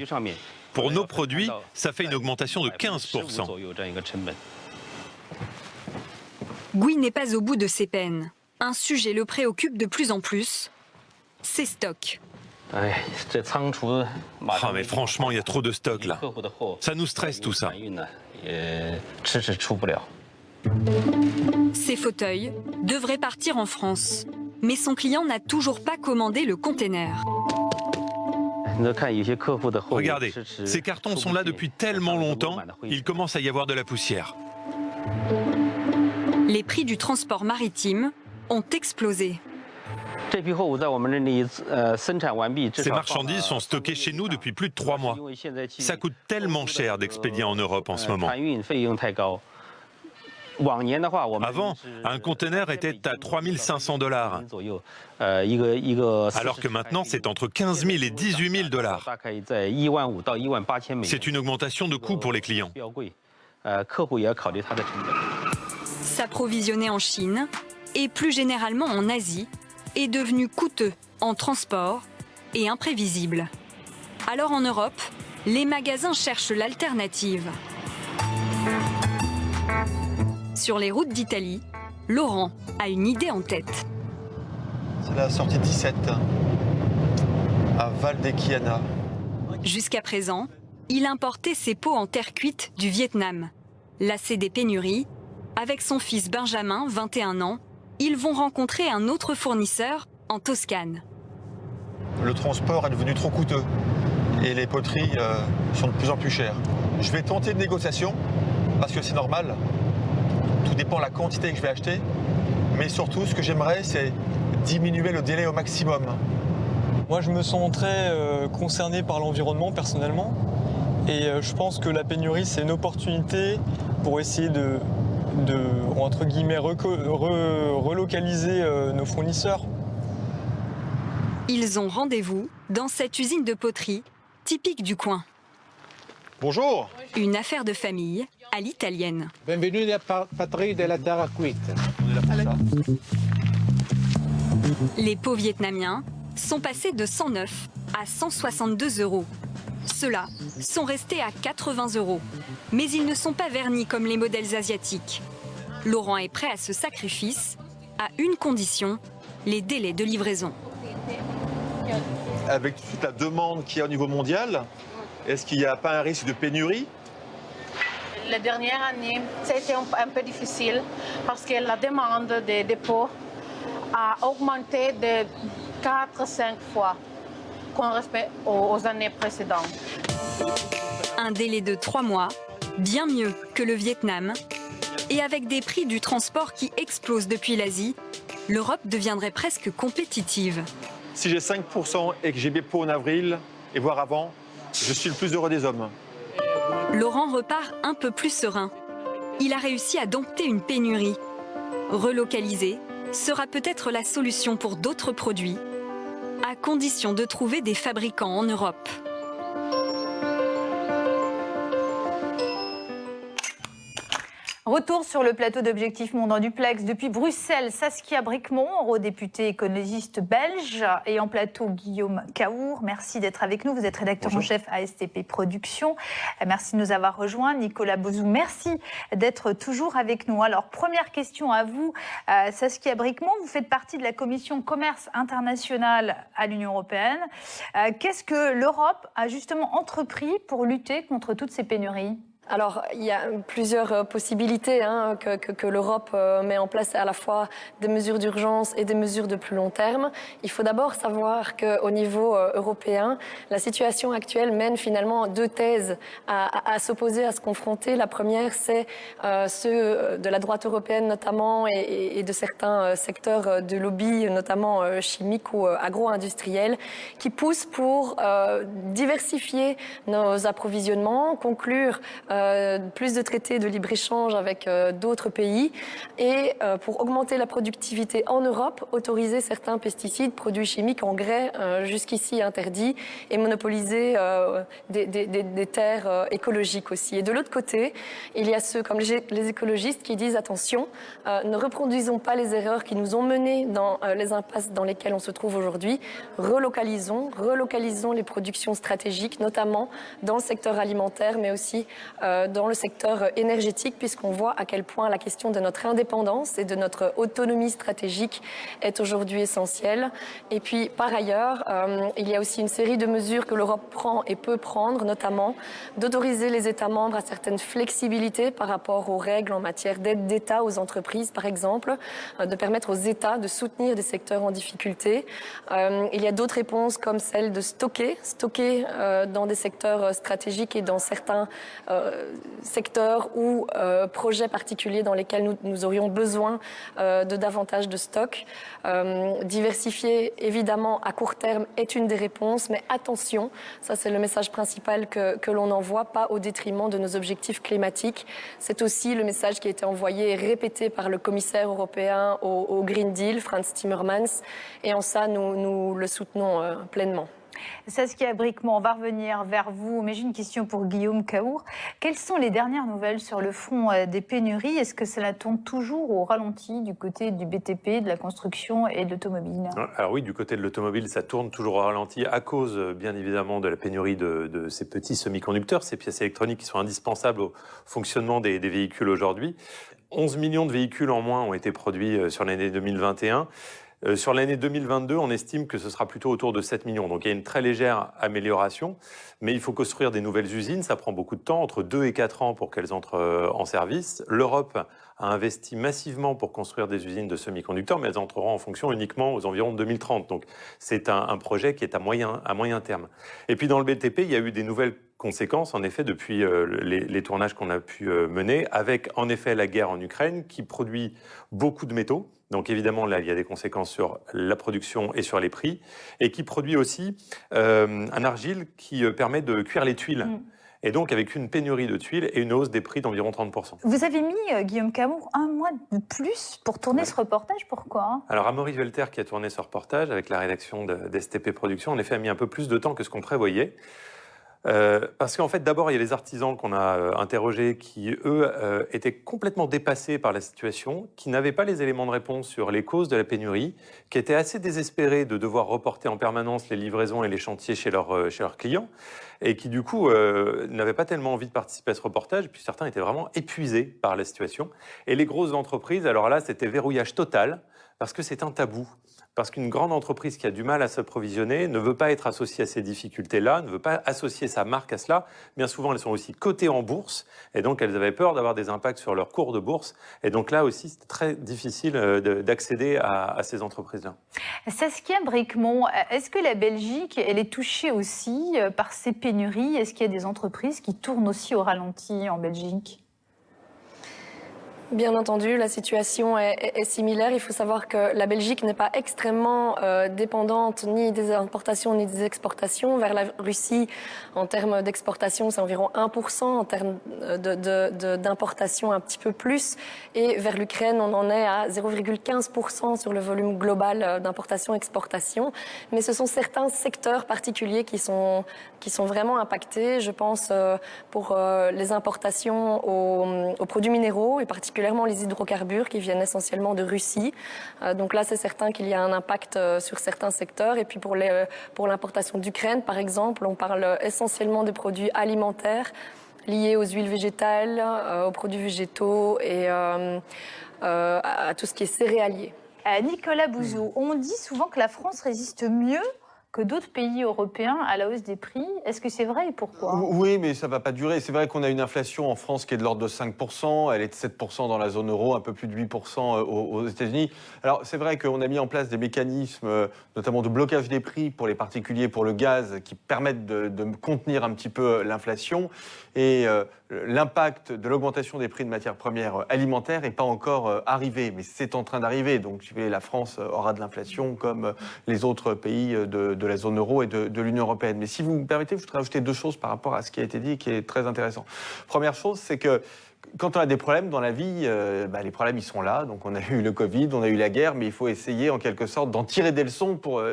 Pour nos produits, ça fait une augmentation de 15%. Gui n'est pas au bout de ses peines. Un sujet le préoccupe de plus en plus, ses stocks. Oh, mais franchement, il y a trop de stocks là. Ça nous stresse tout ça. Ses fauteuils devraient partir en France, mais son client n'a toujours pas commandé le container. Regardez, ces cartons sont là depuis tellement longtemps, il commence à y avoir de la poussière. Les prix du transport maritime ont explosé. Ces marchandises sont stockées chez nous depuis plus de 3 mois. Ça coûte tellement cher d'expédier en Europe en ce moment. Avant, un conteneur était à 3 500 $, alors que maintenant c'est entre 15 000 et 18 000 $. C'est une augmentation de coût pour les clients. S'approvisionner en Chine et plus généralement en Asie est devenu coûteux en transport et imprévisible. Alors en Europe, les magasins cherchent l'alternative. Sur les routes d'Italie, Laurent a une idée en tête. C'est la sortie 17, à Val-d'Echiana. Jusqu'à présent, il importait ses pots en terre cuite du Vietnam. Lassé des pénuries, avec son fils Benjamin, 21 ans, ils vont rencontrer un autre fournisseur en Toscane. Le transport est devenu trop coûteux et les poteries sont de plus en plus chères. Je vais tenter une négociation parce que c'est normal. Tout dépend de la quantité que je vais acheter. Mais surtout, ce que j'aimerais, c'est diminuer le délai au maximum. Moi, je me sens très concerné par l'environnement, personnellement. Et je pense que la pénurie, c'est une opportunité pour essayer de entre guillemets, relocaliser nos fournisseurs. Ils ont rendez-vous dans cette usine de poterie typique du coin. Bonjour. Une affaire de famille à l'italienne. Bienvenue à la patrie de la terre cuite. Les pots vietnamiens sont passés de 109 à 162 €. Ceux-là sont restés à 80 €. Mais ils ne sont pas vernis comme les modèles asiatiques. Laurent est prêt à ce sacrifice, à une condition, les délais de livraison. Avec toute la demande qu'il y a au niveau mondial, est-ce qu'il n'y a pas un risque de pénurie? La dernière année, ça a été un peu difficile parce que la demande des dépôts a augmenté de 4-5 fois qu'on respecte aux années précédentes. Un délai de 3 mois, bien mieux que le Vietnam. Et avec des prix du transport qui explosent depuis l'Asie, l'Europe deviendrait presque compétitive. Si j'ai 5% et que j'ai mes pots en avril, et voire avant, je suis le plus heureux des hommes. Laurent repart un peu plus serein. Il a réussi à dompter une pénurie. Relocaliser sera peut-être la solution pour d'autres produits, à condition de trouver des fabricants en Europe. Retour sur le plateau d'Objectif Monde en duplex depuis Bruxelles. Saskia Bricmont, eurodéputée écologiste belge, et en plateau Guillaume Caour. Merci d'être avec nous. Vous êtes rédacteur en chef à STP Productions. Merci de nous avoir rejoints. Nicolas Bauzou, merci d'être toujours avec nous. Alors, première question à vous, Saskia Bricmont. Vous faites partie de la commission commerce international à l'Union européenne. Qu'est-ce que l'Europe a justement entrepris pour lutter contre toutes ces pénuries ? Alors, il y a plusieurs possibilités que l'Europe met en place, à la fois des mesures d'urgence et des mesures de plus long terme. Il faut d'abord savoir qu'au niveau européen, la situation actuelle mène finalement deux thèses à s'opposer, à se confronter. La première, c'est ceux de la droite européenne notamment et de certains secteurs de lobby, notamment chimiques ou agro-industriels, qui poussent pour diversifier nos approvisionnements, conclure plus de traités de libre-échange avec d'autres pays et pour augmenter la productivité en Europe, autoriser certains pesticides, produits chimiques, engrais jusqu'ici interdits et monopoliser des terres écologiques aussi. Et de l'autre côté, il y a ceux comme les écologistes qui disent attention, ne reproduisons pas les erreurs qui nous ont menés dans les impasses dans lesquelles on se trouve aujourd'hui, relocalisons les productions stratégiques, notamment dans le secteur alimentaire, mais aussi dans le secteur énergétique, puisqu'on voit à quel point la question de notre indépendance et de notre autonomie stratégique est aujourd'hui essentielle. Et puis, par ailleurs, il y a aussi une série de mesures que l'Europe prend et peut prendre, notamment d'autoriser les États membres à certaines flexibilités par rapport aux règles en matière d'aide d'État aux entreprises, par exemple, de permettre aux États de soutenir des secteurs en difficulté. Il y a d'autres réponses comme celle de stocker dans des secteurs stratégiques et dans certains secteurs ou projets particuliers dans lesquels nous aurions besoin de davantage de stocks. Diversifier, évidemment, à court terme est une des réponses, mais attention, ça c'est le message principal que l'on envoie, pas au détriment de nos objectifs climatiques. C'est aussi le message qui a été envoyé et répété par le commissaire européen au Green Deal, Frans Timmermans, et en ça, nous le soutenons pleinement. Saskia Bricmont, on va revenir vers vous, mais j'ai une question pour Guillaume Caour. Quelles sont les dernières nouvelles sur le front des pénuries? Est-ce que cela tourne toujours au ralenti du côté du BTP, de la construction et de l'automobile? Alors oui, du côté de l'automobile, ça tourne toujours au ralenti à cause, bien évidemment, de la pénurie de ces petits semi-conducteurs, ces pièces électroniques qui sont indispensables au fonctionnement des véhicules aujourd'hui. 11 millions de véhicules en moins ont été produits sur l'année 2021. Sur l'année 2022, on estime que ce sera plutôt autour de 7 millions. Donc il y a une très légère amélioration, mais il faut construire des nouvelles usines. Ça prend beaucoup de temps, entre 2 et 4 ans pour qu'elles entrent en service. L'Europe a investi massivement pour construire des usines de semi-conducteurs, mais elles entreront en fonction uniquement aux environs de 2030. Donc c'est un projet qui est à moyen terme. Et puis dans le BTP, il y a eu des nouvelles conséquences, en effet, depuis les tournages qu'on a pu mener, avec en effet la guerre en Ukraine qui produit beaucoup de métaux. Donc évidemment, là, il y a des conséquences sur la production et sur les prix, et qui produit aussi un argile qui permet de cuire les tuiles. Et donc avec une pénurie de tuiles et une hausse des prix d'environ 30%. Vous avez mis, Guillaume Camours, 1 mois de plus pour tourner ce reportage, pourquoi? Alors Amaury Welter, qui a tourné ce reportage avec la rédaction d'STP Productions, en effet a mis un peu plus de temps que ce qu'on prévoyait. Parce qu'en fait, d'abord, il y a les artisans qu'on a interrogés qui, eux, étaient complètement dépassés par la situation, qui n'avaient pas les éléments de réponse sur les causes de la pénurie, qui étaient assez désespérés de devoir reporter en permanence les livraisons et les chantiers chez leurs clients, et qui, du coup, n'avaient pas tellement envie de participer à ce reportage, puis certains étaient vraiment épuisés par la situation. Et les grosses entreprises, alors là, c'était verrouillage total, parce que c'est un tabou. Parce qu'une grande entreprise qui a du mal à s'approvisionner ne veut pas être associée à ces difficultés-là, ne veut pas associer sa marque à cela. Bien souvent, elles sont aussi cotées en bourse, et donc elles avaient peur d'avoir des impacts sur leur cours de bourse. Et donc là aussi, c'est très difficile d'accéder à ces entreprises-là. Saskia Bricmont, est-ce que la Belgique, elle est touchée aussi par ces pénuries? Est-ce qu'il y a des entreprises qui tournent aussi au ralenti en Belgique? Bien entendu, la situation est similaire. Il faut savoir que la Belgique n'est pas extrêmement dépendante ni des importations ni des exportations. Vers la Russie, en termes d'exportation, c'est environ 1%, en termes d'importation un petit peu plus. Et vers l'Ukraine, on en est à 0,15% sur le volume global d'importation-exportation. Mais ce sont certains secteurs particuliers qui sont vraiment impactés. Je pense pour les importations aux produits minéraux et particulièrement les hydrocarbures qui viennent essentiellement de Russie. Donc là, c'est certain qu'il y a un impact sur certains secteurs. Et puis pour l'importation d'Ukraine, par exemple, on parle essentiellement des produits alimentaires liés aux huiles végétales, aux produits végétaux et à tout ce qui est céréalier. Nicolas Bouzou, on dit souvent que la France résiste mieux que d'autres pays européens à la hausse des prix. Est-ce que c'est vrai et pourquoi? Oui, mais ça ne va pas durer. C'est vrai qu'on a une inflation en France qui est de l'ordre de 5%, elle est de 7% dans la zone euro, un peu plus de 8% aux États-Unis. Alors c'est vrai qu'on a mis en place des mécanismes, notamment de blocage des prix pour les particuliers, pour le gaz, qui permettent de contenir un petit peu l'inflation. Et l'impact de l'augmentation des prix de matières premières alimentaires n'est pas encore arrivé, mais c'est en train d'arriver. Donc la France aura de l'inflation comme les autres pays de la zone euro et de l'Union européenne. Mais si vous me permettez, je voudrais ajouter 2 choses par rapport à ce qui a été dit qui est très intéressant. Première chose, c'est que quand on a des problèmes dans la vie, les problèmes ils sont là. Donc on a eu le Covid, on a eu la guerre, mais il faut essayer en quelque sorte d'en tirer des leçons pour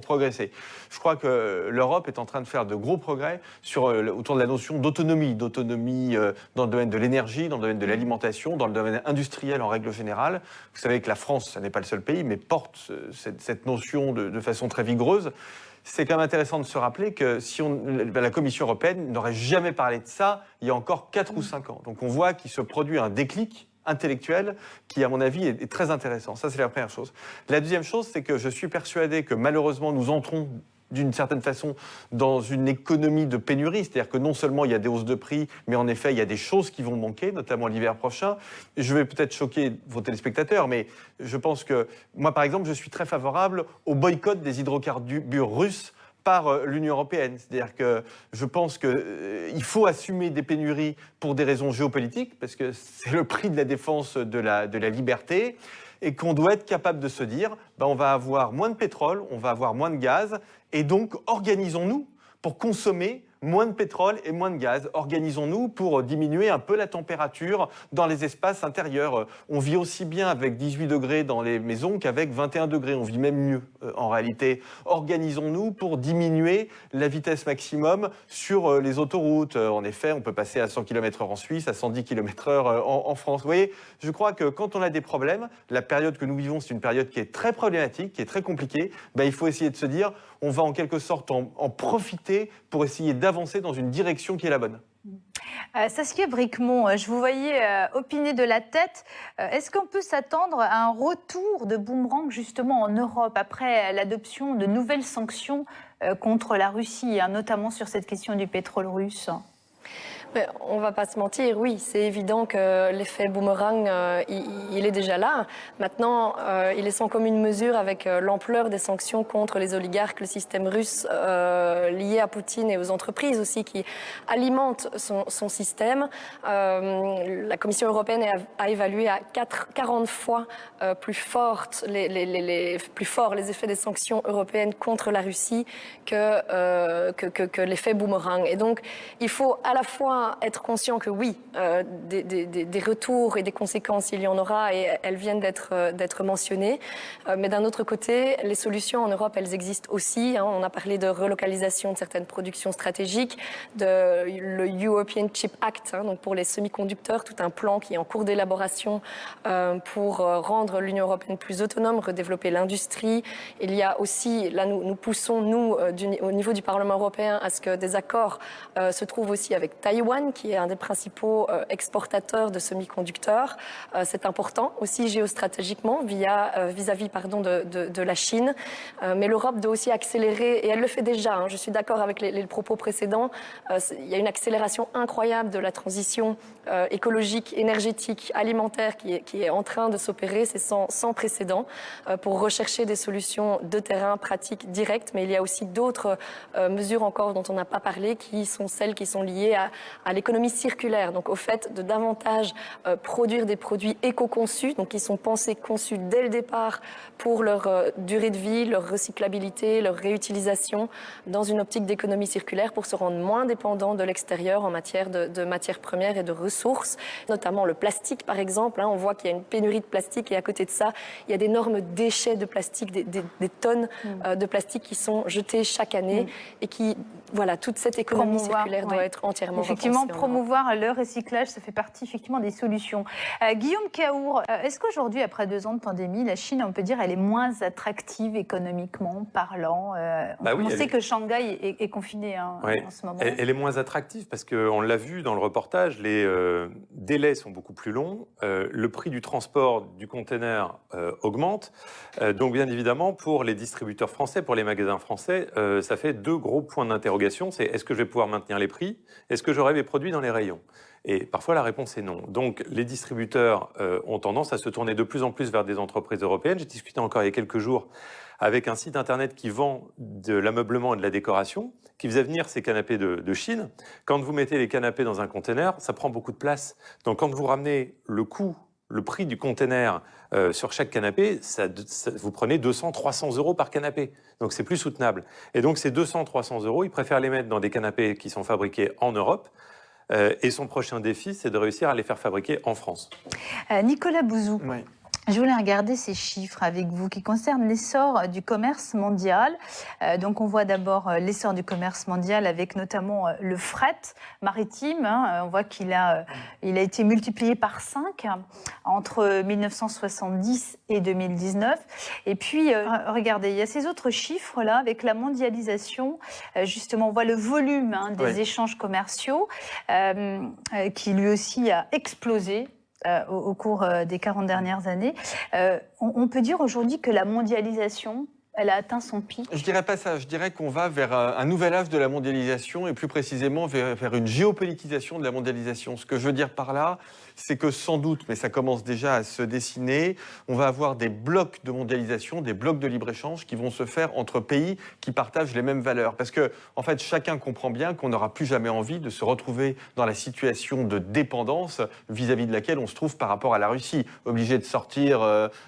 progresser. Je crois que l'Europe est en train de faire de gros progrès autour de la notion d'autonomie dans le domaine de l'énergie, dans le domaine de l'alimentation, dans le domaine industriel en règle générale. Vous savez que la France, ce n'est pas le seul pays, mais porte cette notion de façon très vigoureuse. C'est quand même intéressant de se rappeler que la Commission européenne n'aurait jamais parlé de ça il y a encore 4 ou 5 ans. Donc on voit qu'il se produit un déclic intellectuel qui, à mon avis, est très intéressant. Ça, c'est la première chose. La deuxième chose, c'est que je suis persuadé que malheureusement, nous entrons d'une certaine façon dans une économie de pénurie, c'est-à-dire que non seulement il y a des hausses de prix, mais en effet il y a des choses qui vont manquer, notamment l'hiver prochain. Je vais peut-être choquer vos téléspectateurs, mais je pense que moi par exemple je suis très favorable au boycott des hydrocarbures russes par l'Union européenne. C'est-à-dire que je pense qu'il faut assumer des pénuries pour des raisons géopolitiques, parce que c'est le prix de la défense de la liberté, et qu'on doit être capable de se dire on va avoir moins de pétrole, on va avoir moins de gaz, et donc organisons-nous pour consommer moins de pétrole et moins de gaz. Organisons-nous pour diminuer un peu la température dans les espaces intérieurs. On vit aussi bien avec 18 degrés dans les maisons qu'avec 21 degrés. On vit même mieux en réalité. Organisons-nous pour diminuer la vitesse maximum sur les autoroutes. En effet, on peut passer à 100 km/h en Suisse, à 110 km/h en France. Vous voyez, je crois que quand on a des problèmes, la période que nous vivons, c'est une période qui est très problématique, qui est très compliquée. Il faut essayer de se dire, on va en quelque sorte en profiter pour essayer d'avancer dans une direction qui est la bonne. Saskia Bricmont, je vous voyais opiner de la tête. Est-ce qu'on peut s'attendre à un retour de boomerang justement en Europe après l'adoption de nouvelles sanctions contre la Russie, notamment sur cette question du pétrole russe ? On ne va pas se mentir, oui, c'est évident que l'effet boomerang, il est déjà là. Maintenant, il est sans commune mesure avec l'ampleur des sanctions contre les oligarques, le système russe lié à Poutine et aux entreprises aussi qui alimentent son système. La Commission européenne a évalué à 40 fois plus fortes plus forts les effets des sanctions européennes contre la Russie que l'effet boomerang. Et donc, il faut à la fois être conscient que oui, des retours et des conséquences, il y en aura et elles viennent d'être mentionnées. Mais d'un autre côté, les solutions en Europe, elles existent aussi. On a parlé de relocalisation de certaines productions stratégiques, le European Chip Act, donc pour les semi-conducteurs, tout un plan qui est en cours d'élaboration pour rendre l'Union européenne plus autonome, redévelopper l'industrie. Il y a aussi, là nous poussons, au niveau du Parlement européen, à ce que des accords se trouvent aussi avec Taïwan, qui est un des principaux exportateurs de semi-conducteurs. C'est important aussi géostratégiquement vis-à-vis de la Chine. Mais l'Europe doit aussi accélérer, et elle le fait déjà. Je suis d'accord avec les propos précédents. Il y a une accélération incroyable de la transition écologique, énergétique, alimentaire qui est en train de s'opérer. C'est sans précédent pour rechercher des solutions de terrain pratiques directes. Mais il y a aussi d'autres mesures encore dont on n'a pas parlé, qui sont celles qui sont liées à l'économie circulaire, donc au fait de davantage produire des produits éco-conçus, donc qui sont conçus dès le départ pour leur durée de vie, leur recyclabilité, leur réutilisation, dans une optique d'économie circulaire pour se rendre moins dépendant de l'extérieur en matière de matières premières et de ressources, notamment le plastique par exemple. On voit qu'il y a une pénurie de plastique et à côté de ça, il y a d'énormes déchets de plastique, des tonnes de plastique qui sont jetées chaque année et qui, voilà, toute cette économie circulaire doit être entièrement effectivement, promouvoir le recyclage, ça fait partie effectivement des solutions. Guillaume Caour, est-ce qu'aujourd'hui, après 2 ans de pandémie, la Chine, on peut dire, elle est moins attractive économiquement parlant on sait que Shanghai est confiné en ce moment. Elle est moins attractive parce qu'on l'a vu dans le reportage, les délais sont beaucoup plus longs, le prix du transport du container augmente. Donc bien évidemment, pour les distributeurs français, pour les magasins français, ça fait 2 gros points d'interrogation. C'est est-ce que je vais pouvoir maintenir les prix ? Est-ce que j'aurai mes produits dans les rayons ? Et parfois, la réponse est non. Donc, les distributeurs ont tendance à se tourner de plus en plus vers des entreprises européennes. J'ai discuté encore il y a quelques jours avec un site internet qui vend de l'ameublement et de la décoration, qui faisait venir ces canapés de Chine. Quand vous mettez les canapés dans un container, ça prend beaucoup de place. Donc, quand vous ramenez le prix du container sur chaque canapé, vous prenez 200-300 € par canapé. Donc, c'est plus soutenable. Et donc, ces 200-300 €, ils préfèrent les mettre dans des canapés qui sont fabriqués en Europe. Et son prochain défi, c'est de réussir à les faire fabriquer en France. Nicolas Bouzou. Oui. Je voulais regarder ces chiffres avec vous qui concernent l'essor du commerce mondial. Donc on voit d'abord l'essor du commerce mondial avec notamment le fret maritime. On voit qu'il a été multiplié par 5 entre 1970 et 2019. Et puis, regardez, il y a ces autres chiffres-là avec la mondialisation. Justement, on voit le volume des échanges commerciaux qui lui aussi a explosé au cours des 40 dernières années. On peut dire aujourd'hui que la mondialisation, elle a atteint son pic? Je dirais pas ça. Je dirais qu'on va vers un nouvel âge de la mondialisation et plus précisément vers une géopolitisation de la mondialisation. Ce que je veux dire par là, c'est que sans doute, mais ça commence déjà à se dessiner, on va avoir des blocs de mondialisation, des blocs de libre-échange qui vont se faire entre pays qui partagent les mêmes valeurs. Parce que, en fait, chacun comprend bien qu'on n'aura plus jamais envie de se retrouver dans la situation de dépendance vis-à-vis de laquelle on se trouve par rapport à la Russie. Obligé de sortir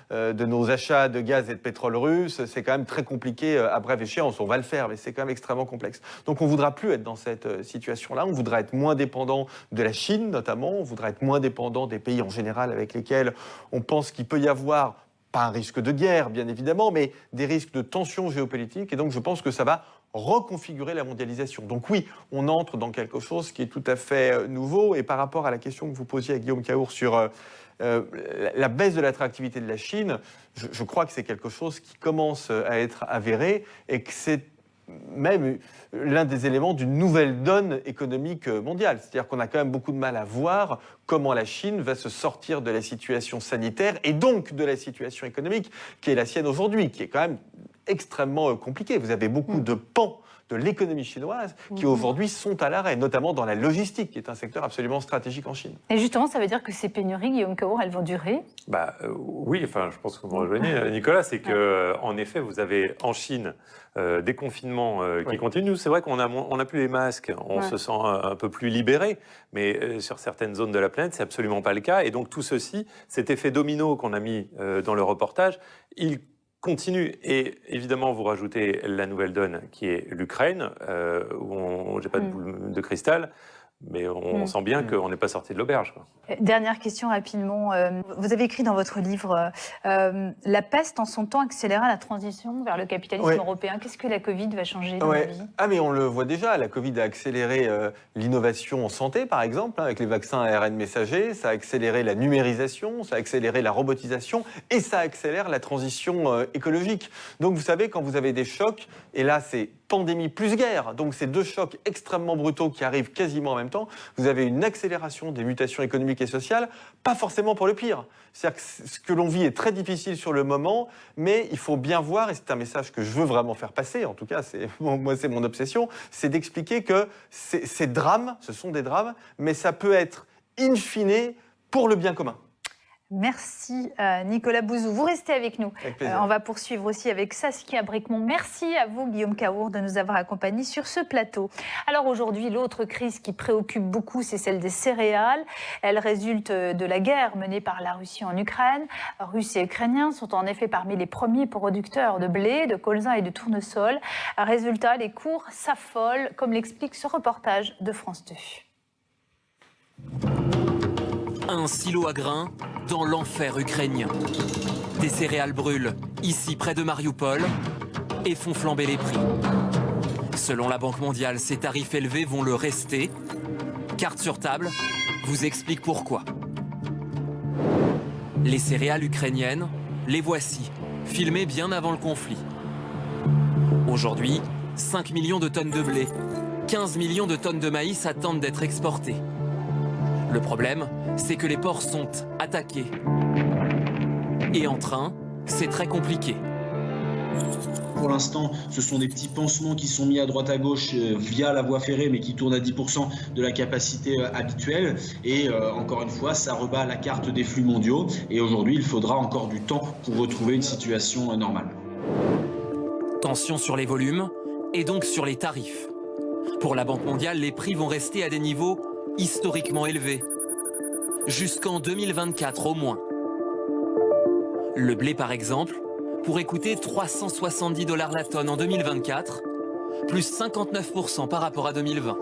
de nos achats de gaz et de pétrole russe, c'est quand même très compliqué à brève échéance. On va le faire, mais c'est quand même extrêmement complexe. Donc on ne voudra plus être dans cette situation-là. On voudra être moins dépendant de la Chine, notamment. On voudra être moins dépendant des pays en général avec lesquels on pense qu'il peut y avoir, pas un risque de guerre, bien évidemment, mais des risques de tensions géopolitiques. Et donc je pense que ça va reconfigurer la mondialisation. Donc oui, on entre dans quelque chose qui est tout à fait nouveau. Et par rapport à la question que vous posiez à Guillaume Caour sur la baisse de l'attractivité de la Chine, je crois que c'est quelque chose qui commence à être avéré et que c'est même l'un des éléments d'une nouvelle donne économique mondiale. C'est-à-dire qu'on a quand même beaucoup de mal à voir comment la Chine va se sortir de la situation sanitaire et donc de la situation économique qui est la sienne aujourd'hui, qui est quand même extrêmement compliquée. Vous avez beaucoup de pans de l'économie chinoise qui aujourd'hui sont à l'arrêt, notamment dans la logistique, qui est un secteur absolument stratégique en Chine. Et justement, ça veut dire que ces pénuries, Guillaume Caour, elles vont durer ? Oui, enfin, je pense que vous me rejoignez, Nicolas, c'est qu'en effet, vous avez en Chine des confinements qui continuent. C'est vrai qu'on n'a plus les masques, on se sent un peu plus libéré, mais sur certaines zones de la planète, c'est absolument pas le cas. Et donc tout ceci, cet effet domino qu'on a mis dans le reportage, il continue. Et évidemment, vous rajoutez la nouvelle donne qui est l'Ukraine, où j'ai pas de boule de cristal, mais on sent bien qu'on n'est pas sorti de l'auberge. Dernière question rapidement. Vous avez écrit dans votre livre la peste en son temps accéléra la transition vers le capitalisme européen. Qu'est-ce que la Covid va changer dans la vie ? Mais on le voit déjà, la Covid a accéléré l'innovation en santé, par exemple, avec les vaccins à ARN messager, ça a accéléré la numérisation, ça a accéléré la robotisation et ça accélère la transition écologique. Donc vous savez, quand vous avez des chocs, et là c'est pandémie plus guerre, donc ces deux chocs extrêmement brutaux qui arrivent quasiment en même temps, vous avez une accélération des mutations économiques et sociales, pas forcément pour le pire. C'est-à-dire que ce que l'on vit est très difficile sur le moment, mais il faut bien voir, et c'est un message que je veux vraiment faire passer, en tout cas, moi c'est mon obsession, c'est d'expliquer que ces drames, ce sont des drames, mais ça peut être in fine pour le bien commun. Merci Nicolas Bouzou. Vous restez avec nous. On va poursuivre aussi avec Saskia Bricmont. Merci à vous Guillaume Caour de nous avoir accompagnés sur ce plateau. Alors aujourd'hui, l'autre crise qui préoccupe beaucoup, c'est celle des céréales. Elle résulte de la guerre menée par la Russie en Ukraine. Russes et Ukrainiens sont en effet parmi les premiers producteurs de blé, de colza et de tournesol. Résultat, les cours s'affolent, comme l'explique ce reportage de France 2. Un silo à grains dans l'enfer ukrainien. Des céréales brûlent, ici près de Mariupol, et font flamber les prix. Selon la Banque mondiale, ces tarifs élevés vont le rester. Carte sur table, vous explique pourquoi. Les céréales ukrainiennes, les voici, filmées bien avant le conflit. Aujourd'hui, 5 millions de tonnes de blé, 15 millions de tonnes de maïs attendent d'être exportées. Le problème, c'est que les ports sont attaqués. Et en train, c'est très compliqué. Pour l'instant, ce sont des petits pansements qui sont mis à droite à gauche via la voie ferrée, mais qui tournent à 10% de la capacité habituelle. Et encore une fois, ça rebat la carte des flux mondiaux. Et aujourd'hui, il faudra encore du temps pour retrouver une situation normale. Tension sur les volumes et donc sur les tarifs. Pour la Banque mondiale, les prix vont rester à des niveaux historiquement élevés. Jusqu'en 2024 au moins. Le blé, par exemple, pourrait coûter 370 $ la tonne en 2024, plus 59% par rapport à 2020.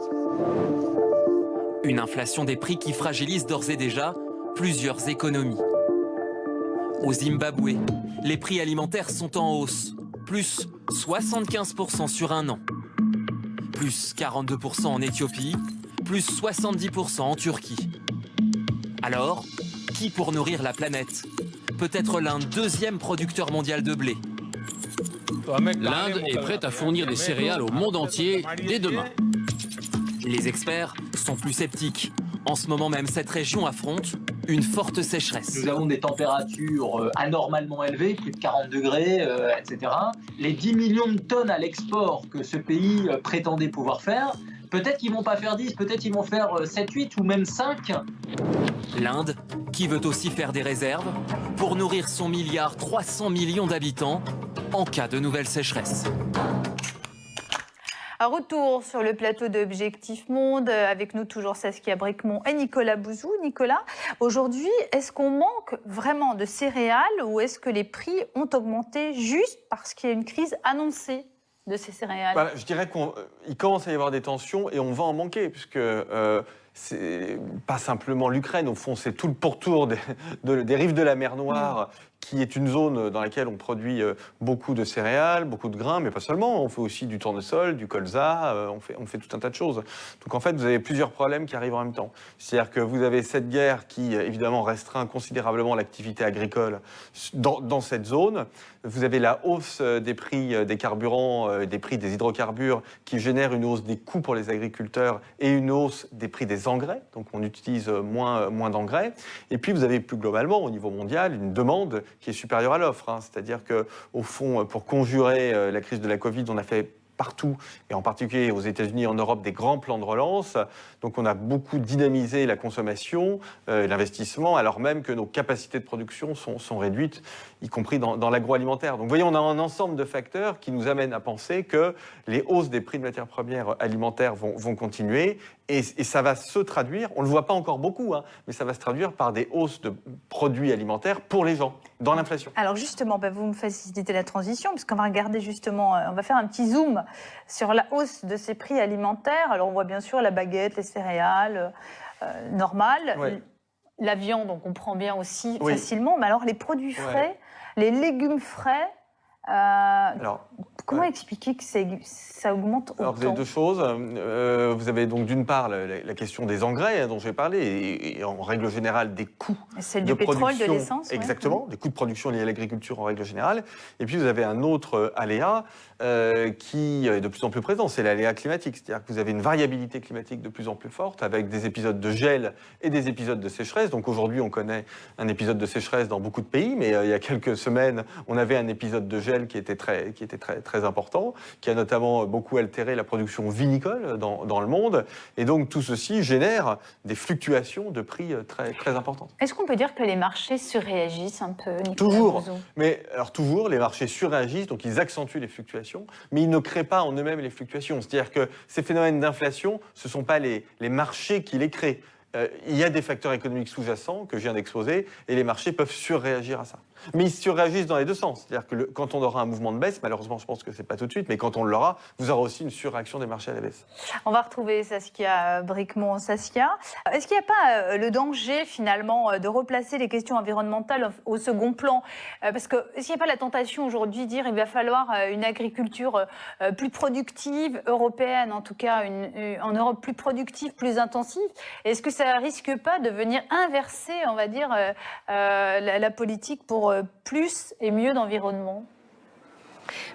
Une inflation des prix qui fragilise d'ores et déjà plusieurs économies. Au Zimbabwe, les prix alimentaires sont en hausse, plus 75% sur un an. Plus 42% en Éthiopie, plus 70% en Turquie. Alors, qui pour nourrir la planète peut être l'Inde, deuxième producteur mondial de blé? L'Inde est prête à fournir des céréales au monde entier dès demain. Les experts sont plus sceptiques. En ce moment même, cette région affronte une forte sécheresse. Nous avons des températures anormalement élevées, plus de 40 degrés, etc. Les 10 millions de tonnes à l'export que ce pays prétendait pouvoir faire, peut-être qu'ils ne vont pas faire 10, peut-être qu'ils vont faire 7, 8 ou même 5. L'Inde, qui veut aussi faire des réserves pour nourrir son 1,3 milliard d'habitants en cas de nouvelle sécheresse. Un retour sur le plateau d'Objectif Monde, avec nous toujours Saskia Bricmont et Nicolas Bouzou. Nicolas, aujourd'hui, est-ce qu'on manque vraiment de céréales ou est-ce que les prix ont augmenté juste parce qu'il y a une crise annoncée de ces céréales? Je dirais qu'il commence à y avoir des tensions et on va en manquer, puisque c'est pas simplement l'Ukraine, au fond, c'est tout le pourtour des rives de la mer Noire qui est une zone dans laquelle on produit beaucoup de céréales, beaucoup de grains, mais pas seulement. On fait aussi du tournesol, du colza, on fait tout un tas de choses. Donc en fait, vous avez plusieurs problèmes qui arrivent en même temps. C'est-à-dire que vous avez cette guerre qui, évidemment, restreint considérablement l'activité agricole dans cette zone. Vous avez la hausse des prix des carburants, des prix des hydrocarbures, qui génère une hausse des coûts pour les agriculteurs et une hausse des prix des engrais. Donc on utilise moins d'engrais. Et puis vous avez plus globalement, au niveau mondial, une demande qui est supérieure à l'offre. C'est-à-dire qu'au fond, pour conjurer la crise de la Covid, on a fait partout, et en particulier aux États-Unis et en Europe, des grands plans de relance. Donc on a beaucoup dynamisé la consommation, l'investissement, alors même que nos capacités de production sont réduites, y compris dans l'agroalimentaire. Donc vous voyez, on a un ensemble de facteurs qui nous amènent à penser que les hausses des prix de matières premières alimentaires vont continuer, et ça va se traduire, on ne le voit pas encore beaucoup, mais ça va se traduire par des hausses de produits alimentaires pour les gens, dans l'inflation. Alors justement, vous me facilitez la transition, puisqu'on va regarder justement, on va faire un petit zoom sur la hausse de ces prix alimentaires. Alors on voit bien sûr la baguette, les céréales, normales. Oui. La viande, on comprend bien aussi facilement. Mais alors les produits frais, les légumes frais, comment expliquer que ça augmente autant? Alors vous avez deux choses. Vous avez donc d'une part la question des engrais dont j'ai parlé, et en règle générale des coûts de pétrole, de l'essence. Exactement, des coûts de production liés à l'agriculture en règle générale. Et puis vous avez un autre aléa qui est de plus en plus présent, c'est l'aléa climatique. C'est-à-dire que vous avez une variabilité climatique de plus en plus forte, avec des épisodes de gel et des épisodes de sécheresse. Donc aujourd'hui, on connaît un épisode de sécheresse dans beaucoup de pays, mais il y a quelques semaines, on avait un épisode de gel qui était très important, qui a notamment beaucoup altéré la production vinicole dans le monde. Et donc tout ceci génère des fluctuations de prix très importantes. Est-ce qu'on peut dire que les marchés surréagissent un peu, Nicolas Toujours. Bouzou ? Mais alors toujours, les marchés surréagissent, donc ils accentuent les fluctuations, mais ils ne créent pas en eux-mêmes les fluctuations. C'est-à-dire que ces phénomènes d'inflation, ce ne sont pas les marchés qui les créent. Il y a des facteurs économiques sous-jacents que je viens d'exposer, et les marchés peuvent surréagir à ça. Mais ils surréagissent dans les deux sens. C'est-à-dire que quand on aura un mouvement de baisse, malheureusement je pense que ce n'est pas tout de suite, mais quand on l'aura, vous aurez aussi une surréaction des marchés à la baisse. On va retrouver Saskia Bricmont. Saskia, est-ce qu'il n'y a pas le danger finalement de replacer les questions environnementales au second plan? Parce que est-ce qu'il n'y a pas la tentation aujourd'hui de dire qu'il va falloir une agriculture plus productive, européenne en tout cas, en Europe plus productive, plus intensive? Est-ce que ça risque pas de venir inverser, on va dire, la politique pour plus et mieux d'environnement?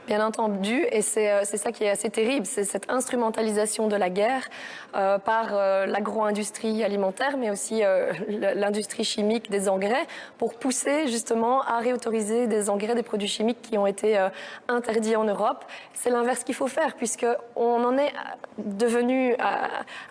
Bien entendu, et c'est ça qui est assez terrible, c'est cette instrumentalisation de la guerre par l'agro-industrie alimentaire, mais aussi l'industrie chimique des engrais, pour pousser justement à réautoriser des engrais, des produits chimiques qui ont été interdits en Europe. C'est l'inverse qu'il faut faire, puisqu'on en est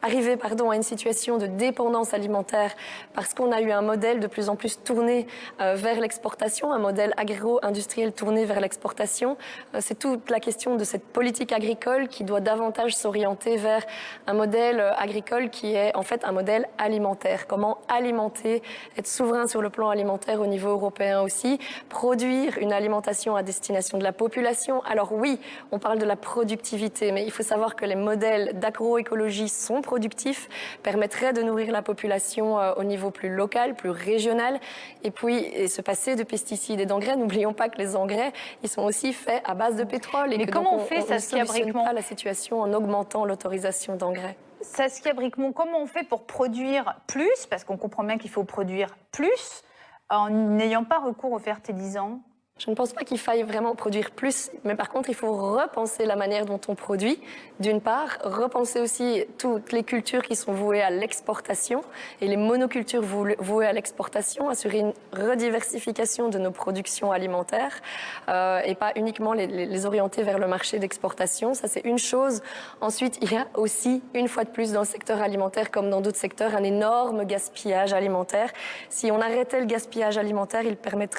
arrivé à une situation de dépendance alimentaire, parce qu'on a eu un modèle de plus en plus tourné vers l'exportation, un modèle agro-industriel tourné vers l'exportation. C'est toute la question de cette politique agricole qui doit davantage s'orienter vers un modèle agricole qui est en fait un modèle alimentaire. Comment alimenter, être souverain sur le plan alimentaire au niveau européen aussi, produire une alimentation à destination de la population. Alors oui, on parle de la productivité, mais il faut savoir que les modèles d'agroécologie sont productifs, permettraient de nourrir la population au niveau plus local, plus régional, et puis se passer de pesticides et d'engrais. N'oublions pas que les engrais, ils sont aussi faits à base de pétrole. Mais comment on fait, Saskia Bricmont ? On ne solutionne pas la situation en augmentant l'autorisation d'engrais. Saskia Bricmont, comment on fait pour produire plus, parce qu'on comprend bien qu'il faut produire plus, en n'ayant pas recours aux fertilisants ? Je ne pense pas qu'il faille vraiment produire plus, mais par contre, il faut repenser la manière dont on produit, d'une part, repenser aussi toutes les cultures qui sont vouées à l'exportation et les monocultures vouées à l'exportation, assurer une rediversification de nos productions alimentaires et pas uniquement les orienter vers le marché d'exportation. Ça, c'est une chose. Ensuite, il y a aussi, une fois de plus, dans le secteur alimentaire, comme dans d'autres secteurs, un énorme gaspillage alimentaire. Si on arrêtait le gaspillage alimentaire,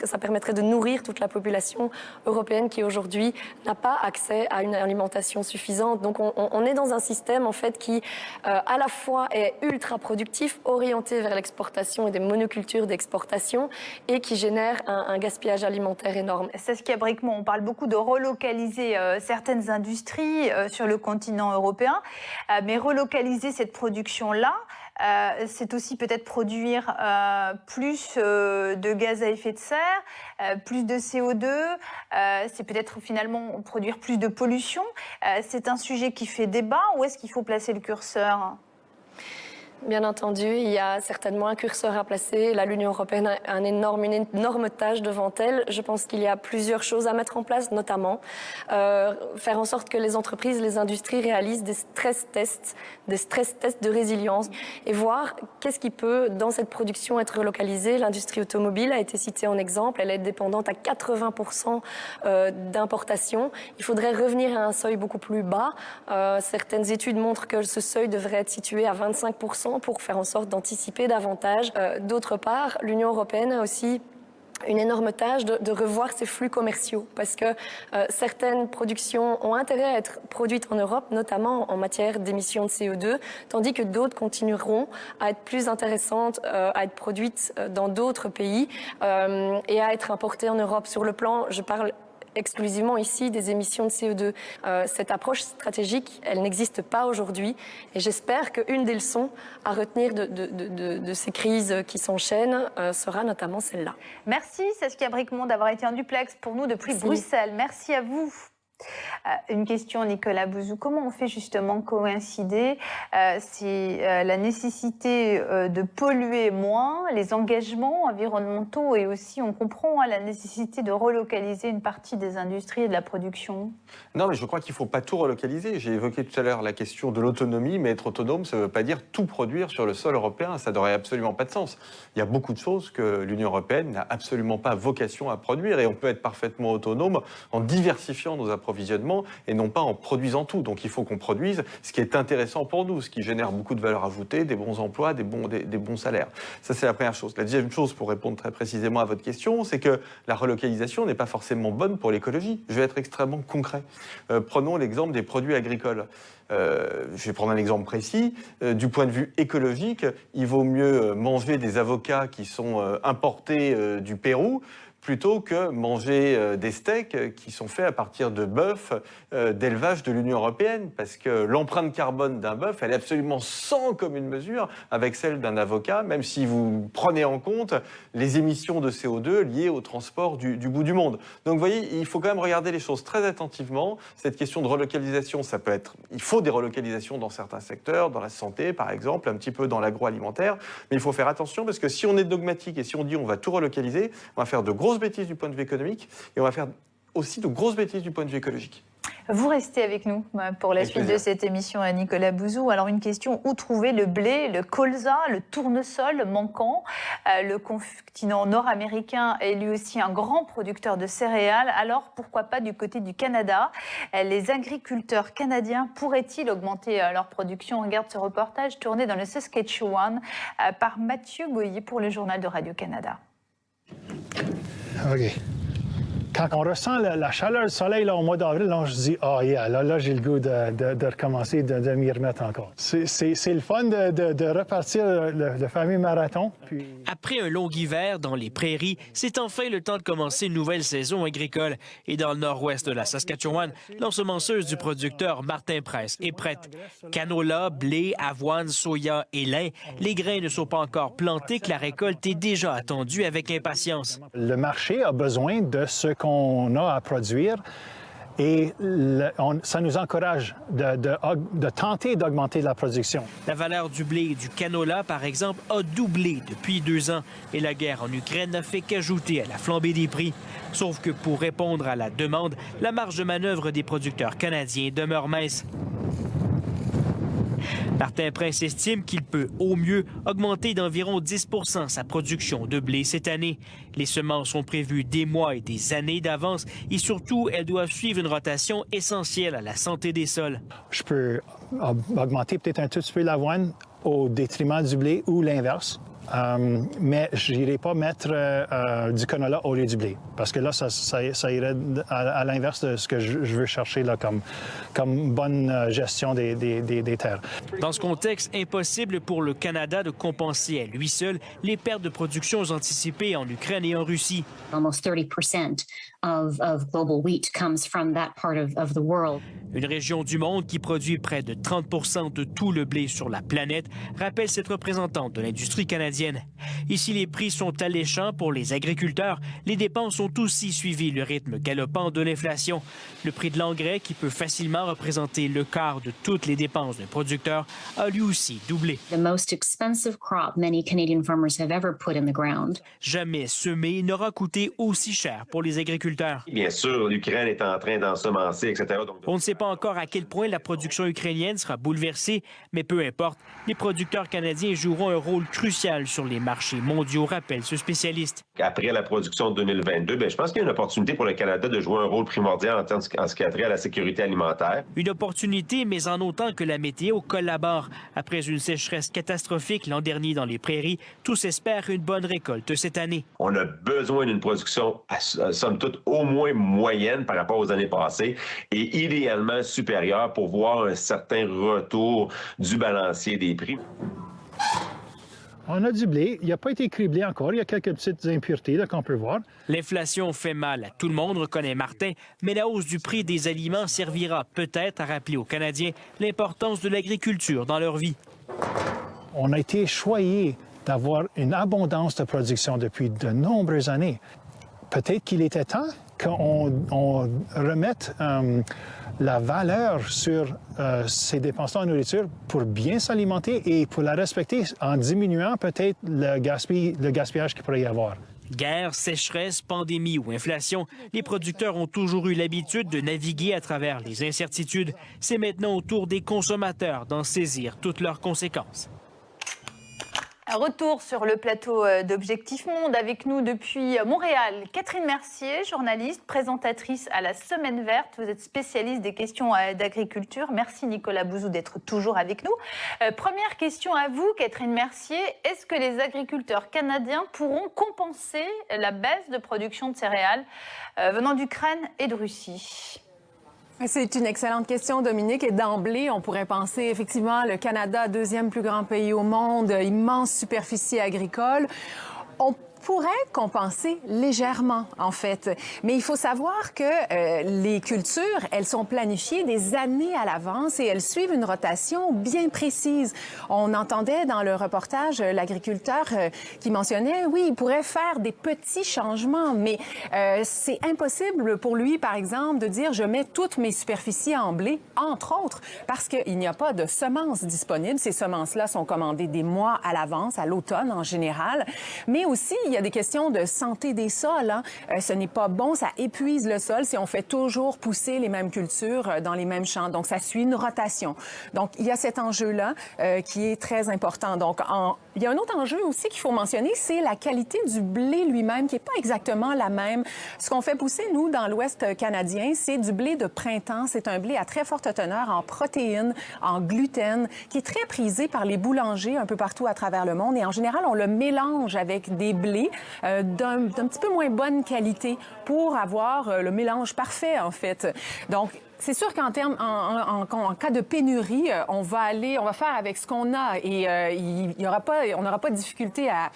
ça permettrait de nourrir toute la population européenne qui aujourd'hui n'a pas accès à une alimentation suffisante. Donc on est dans un système en fait qui à la fois est ultra productif, orienté vers l'exportation et des monocultures d'exportation et qui génère un gaspillage alimentaire énorme. Saskia Bricmont, on parle beaucoup de relocaliser certaines industries sur le continent européen, mais relocaliser cette production-là, c'est aussi peut-être produire plus de gaz à effet de serre, plus de CO2, c'est peut-être finalement produire plus de pollution. C'est un sujet qui fait débat. Où est-ce qu'il faut placer le curseur ? Bien entendu, il y a certainement un curseur à placer. Là, l'Union européenne a une énorme tâche devant elle. Je pense qu'il y a plusieurs choses à mettre en place, notamment faire en sorte que les entreprises, les industries réalisent des stress tests de résilience et voir qu'est-ce qui peut, dans cette production, être relocalisé. L'industrie automobile a été citée en exemple. Elle est dépendante à 80% d'importation. Il faudrait revenir à un seuil beaucoup plus bas. Certaines études montrent que ce seuil devrait être situé à 25%. Pour faire en sorte d'anticiper davantage. D'autre part, l'Union européenne a aussi une énorme tâche de revoir ses flux commerciaux parce que certaines productions ont intérêt à être produites en Europe, notamment en matière d'émissions de CO2, tandis que d'autres continueront à être plus intéressantes, à être produites dans d'autres pays et à être importées en Europe. Sur le plan, je parle exclusivement ici des émissions de CO2. Cette approche stratégique, elle n'existe pas aujourd'hui et j'espère qu'une des leçons à retenir de ces crises qui s'enchaînent sera notamment celle-là. Merci Saskia Bricmont d'avoir été en duplex pour nous depuis Bruxelles. Merci à vous. Une question, Nicolas Bouzou. Comment on fait justement coïncider la nécessité de polluer moins, les engagements environnementaux et aussi, on comprend, la nécessité de relocaliser une partie des industries et de la production? Non, mais je crois qu'il ne faut pas tout relocaliser. J'ai évoqué tout à l'heure la question de l'autonomie, mais être autonome, ça ne veut pas dire tout produire sur le sol européen. Ça n'aurait absolument pas de sens. Il y a beaucoup de choses que l'Union européenne n'a absolument pas vocation à produire et on peut être parfaitement autonome en diversifiant nos approvisionnements et non pas en produisant tout. Donc il faut qu'on produise ce qui est intéressant pour nous, ce qui génère beaucoup de valeur ajoutée, des bons emplois, des bons salaires. Ça, c'est la première chose. La deuxième chose, pour répondre très précisément à votre question, c'est que la relocalisation n'est pas forcément bonne pour l'écologie. Je vais être extrêmement concret. Prenons l'exemple des produits agricoles. Je vais prendre un exemple précis. Du point de vue écologique, il vaut mieux manger des avocats qui sont importés du Pérou plutôt que manger des steaks qui sont faits à partir de bœufs d'élevage de l'Union européenne, parce que l'empreinte carbone d'un bœuf, elle est absolument sans commune mesure avec celle d'un avocat, même si vous prenez en compte les émissions de CO2 liées au transport du bout du monde. Donc vous voyez, il faut quand même regarder les choses très attentivement. Cette question de relocalisation, ça peut être... Il faut des relocalisations dans certains secteurs, dans la santé par exemple, un petit peu dans l'agroalimentaire, mais il faut faire attention parce que si on est dogmatique et si on dit on va tout relocaliser, on va faire de grosses bêtises du point de vue économique et on va faire aussi de grosses bêtises du point de vue écologique. Vous restez avec nous pour la suite de cette émission à Nicolas Bouzou. Alors une question, où trouver le blé, le colza, le tournesol manquant? Le continent nord-américain est lui aussi un grand producteur de céréales. Alors pourquoi pas du côté du Canada? Les agriculteurs canadiens pourraient-ils augmenter leur production? On regarde ce reportage tourné dans le Saskatchewan par Mathieu Goyer pour le journal de Radio-Canada. OK. Quand on ressent la chaleur du soleil là, au mois d'avril, là, je dis « Ah, yeah, là j'ai le goût de recommencer, de m'y remettre encore. » C'est le fun de repartir le fameux marathon. Puis... Après un long hiver dans les prairies, c'est enfin le temps de commencer une nouvelle saison agricole. Et dans le nord-ouest de la Saskatchewan, l'ensemenceuse du producteur Martin Presse est prête. Canola, blé, avoine, soya et lin, les grains ne sont pas encore plantés que la récolte est déjà attendue avec impatience. Le marché a besoin de ce qu'on a à produire et ça nous encourage de tenter d'augmenter la production. La valeur du blé et du canola, par exemple, a doublé depuis 2 ans et la guerre en Ukraine n'a fait qu'ajouter à la flambée des prix. Sauf que pour répondre à la demande, la marge de manœuvre des producteurs canadiens demeure mince. Martin Prince estime qu'il peut, au mieux, augmenter d'environ 10 % sa production de blé cette année. Les semences sont prévues des mois et des années d'avance et surtout, elles doivent suivre une rotation essentielle à la santé des sols. Je peux augmenter peut-être un tout petit peu l'avoine au détriment du blé ou l'inverse. Mais je n'irai pas mettre du canola au lieu du blé, parce que là, ça irait à l'inverse de ce que je veux chercher là, comme bonne gestion des terres. Dans ce contexte, impossible pour le Canada de compenser à lui seul les pertes de production anticipées en Ukraine et en Russie. Almost 30% of global wheat comes from that part of the world. Une région du monde qui produit près de 30% de tout le blé sur la planète, rappelle cette représentante de l'industrie canadienne. Ici, les prix sont alléchants pour les agriculteurs. Les dépenses ont aussi suivi le rythme galopant de l'inflation. Le prix de l'engrais, qui peut facilement représenter le quart de toutes les dépenses d'un producteur, a lui aussi doublé. The most expensive crop many Canadian farmers have ever put in the ground. Jamais semer n'aura coûté aussi cher pour les agriculteurs. Bien sûr, l'Ukraine est en train d'ensemencer, etc. On ne sait pas encore à quel point la production ukrainienne sera bouleversée, mais peu importe, les producteurs canadiens joueront un rôle crucial sur les marchés mondiaux, rappelle ce spécialiste. Après la production de 2022, je pense qu'il y a une opportunité pour le Canada de jouer un rôle primordial en ce qui a trait à la sécurité alimentaire. Une opportunité, mais en autant que la météo collabore. Après une sécheresse catastrophique l'an dernier dans les prairies, tous espèrent une bonne récolte cette année. On a besoin d'une production, somme toute, au moins moyenne par rapport aux années passées et idéalement supérieure pour voir un certain retour du balancier des prix. On a du blé. Il n'a pas été criblé encore. Il y a quelques petites impuretés qu'on peut voir. L'inflation fait mal à tout le monde, reconnaît Martin, mais la hausse du prix des aliments servira peut-être à rappeler aux Canadiens l'importance de l'agriculture dans leur vie. On a été choyés d'avoir une abondance de production depuis de nombreuses années. Peut-être qu'il était temps qu'on remette la valeur sur ces dépenses en nourriture pour bien s'alimenter et pour la respecter en diminuant peut-être le gaspillage qu'il pourrait y avoir. Guerre, sécheresse, pandémie ou inflation, les producteurs ont toujours eu l'habitude de naviguer à travers les incertitudes. C'est maintenant au tour des consommateurs d'en saisir toutes leurs conséquences. Retour sur le plateau d'Objectif Monde avec nous depuis Montréal. Catherine Mercier, journaliste, présentatrice à la Semaine Verte. Vous êtes spécialiste des questions d'agriculture. Merci Nicolas Bouzou d'être toujours avec nous. Première question à vous, Catherine Mercier. Est-ce que les agriculteurs canadiens pourront compenser la baisse de production de céréales venant d'Ukraine et de Russie ? C'est une excellente question, Dominique. Et d'emblée, on pourrait penser effectivement le Canada, deuxième plus grand pays au monde, immense superficie agricole. On pourrait compenser légèrement, en fait. Mais il faut savoir que les cultures, elles sont planifiées des années à l'avance et elles suivent une rotation bien précise. On entendait dans le reportage l'agriculteur qui mentionnait, oui, il pourrait faire des petits changements, mais c'est impossible pour lui, par exemple, de dire je mets toutes mes superficies en blé, entre autres, parce qu'il n'y a pas de semences disponibles. Ces semences-là sont commandées des mois à l'avance, à l'automne en général, mais aussi il y a des questions de santé des sols. Hein. Ce n'est pas bon, ça épuise le sol si on fait toujours pousser les mêmes cultures dans les mêmes champs. Donc, ça suit une rotation. Donc, il y a cet enjeu-là qui est très important. Donc, il y a un autre enjeu aussi qu'il faut mentionner, c'est la qualité du blé lui-même, qui n'est pas exactement la même. Ce qu'on fait pousser, nous, dans l'Ouest canadien, c'est du blé de printemps. C'est un blé à très forte teneur en protéines, en gluten, qui est très prisé par les boulangers un peu partout à travers le monde. Et en général, on le mélange avec des blés d'un petit peu moins bonne qualité pour avoir le mélange parfait, en fait. Donc, c'est sûr qu'en cas de pénurie, on va faire avec ce qu'on a et on n'aura pas de difficulté à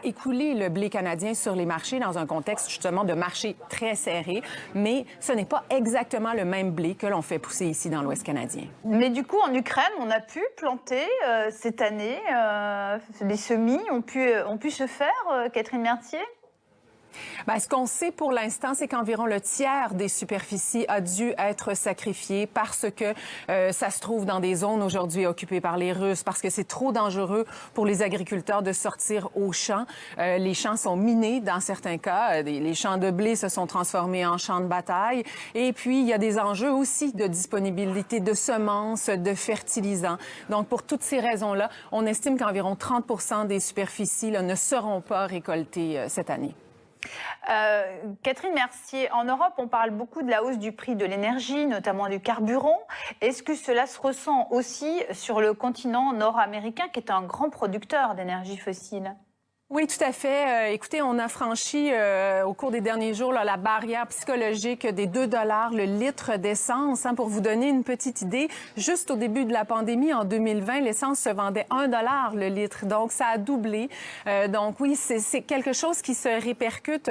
écouler le blé canadien sur les marchés dans un contexte justement de marché très serré. Mais ce n'est pas exactement le même blé que l'on fait pousser ici dans l'Ouest canadien. Mais du coup, en Ukraine, on a pu planter cette année, les semis ont pu se faire, Catherine Mercier? Bien, ce qu'on sait pour l'instant, c'est qu'environ le tiers des superficies a dû être sacrifié parce que ça se trouve dans des zones aujourd'hui occupées par les Russes, parce que c'est trop dangereux pour les agriculteurs de sortir aux champs. Les champs sont minés dans certains cas. Les champs de blé se sont transformés en champs de bataille. Et puis, il y a des enjeux aussi de disponibilité de semences, de fertilisants. Donc, pour toutes ces raisons-là, on estime qu'environ 30% des superficies ne seront pas récoltées cette année. Catherine Mercier, en Europe, on parle beaucoup de la hausse du prix de l'énergie, notamment du carburant. Est-ce que cela se ressent aussi sur le continent nord-américain, qui est un grand producteur d'énergie fossile? Oui, tout à fait. Écoutez, on a franchi au cours des derniers jours là, la barrière psychologique des 2 $ le litre d'essence. Hein, pour vous donner une petite idée, juste au début de la pandémie, en 2020, l'essence se vendait 1 $ le litre. Donc, ça a doublé. Donc, oui, c'est quelque chose qui se répercute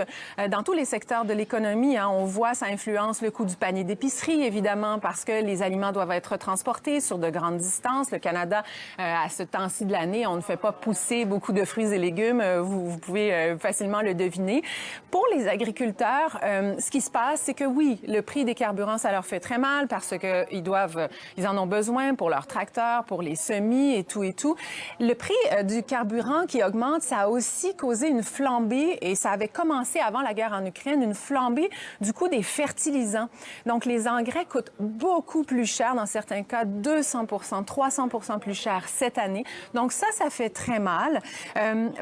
dans tous les secteurs de l'économie. Hein. On voit, ça influence le coût du panier d'épicerie, évidemment, parce que les aliments doivent être transportés sur de grandes distances. Le Canada, à ce temps-ci de l'année, on ne fait pas pousser beaucoup de fruits et légumes. Vous pouvez facilement le deviner. Pour les agriculteurs, ce qui se passe, c'est que oui, le prix des carburants, ça leur fait très mal parce que ils en ont besoin pour leurs tracteurs, pour les semis et tout et tout. Le prix du carburant qui augmente, ça a aussi causé une flambée, et ça avait commencé avant la guerre en Ukraine, une flambée du coût des fertilisants. Donc, les engrais coûtent beaucoup plus cher, dans certains cas 200 %, 300 % plus cher cette année. Donc, ça fait très mal.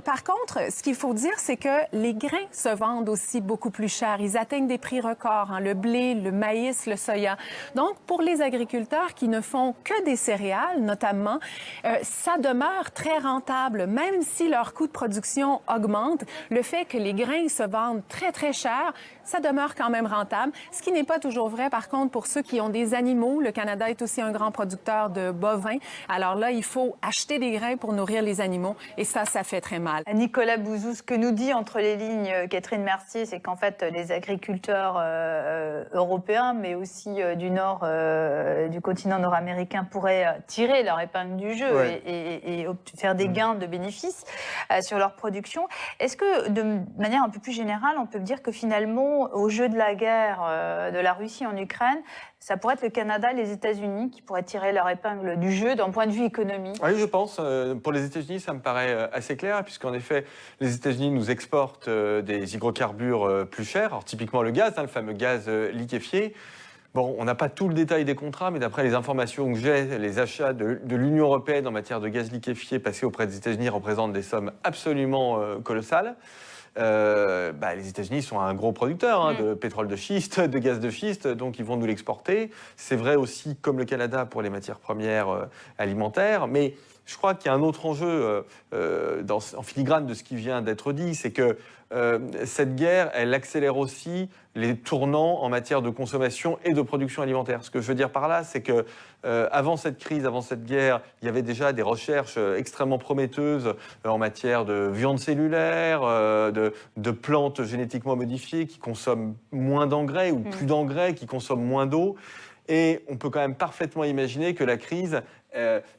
Par contre, ce qu'il faut dire, c'est que les grains se vendent aussi beaucoup plus cher. Ils atteignent des prix records, hein, le blé, le maïs, le soya. Donc, pour les agriculteurs qui ne font que des céréales, notamment, ça demeure très rentable. Même si leur coût de production augmente, le fait que les grains se vendent très, très cher, ça demeure quand même rentable. Ce qui n'est pas toujours vrai, par contre, pour ceux qui ont des animaux. Le Canada est aussi un grand producteur de bovins. Alors là, il faut acheter des grains pour nourrir les animaux, et ça fait très mal. Nicolas Bouzou, ce que nous dit entre les lignes Catherine Mercier, c'est qu'en fait, les agriculteurs européens, mais aussi du nord, du continent nord-américain, pourraient tirer leur épingle du jeu et faire des gains de bénéfices sur leur production. Est-ce que, de manière un peu plus générale, on peut dire que finalement, au jeu de la guerre de la Russie en Ukraine, ça pourrait être le Canada et les États-Unis qui pourraient tirer leur épingle du jeu d'un point de vue économique? Oui, je pense. Pour les États-Unis, ça me paraît assez clair, puisqu'en effet, les États-Unis nous exportent des hydrocarbures plus chers, alors typiquement le gaz, hein, le fameux gaz liquéfié. Bon, on n'a pas tout le détail des contrats, mais d'après les informations que j'ai, les achats de l'Union européenne en matière de gaz liquéfié passés auprès des États-Unis représentent des sommes absolument colossales. Les États-Unis sont un gros producteur de pétrole de schiste, de gaz de schiste, donc ils vont nous l'exporter. C'est vrai aussi, comme le Canada, pour les matières premières alimentaires. Mais je crois qu'il y a un autre enjeu en filigrane de ce qui vient d'être dit, c'est que cette guerre, elle accélère aussi les tournants en matière de consommation et de production alimentaire. Ce que je veux dire par là, c'est que avant cette crise, avant cette guerre, il y avait déjà des recherches extrêmement prometteuses en matière de viande cellulaire, de plantes génétiquement modifiées qui consomment moins d'engrais ou plus d'engrais, qui consomment moins d'eau. Et on peut quand même parfaitement imaginer que la crise,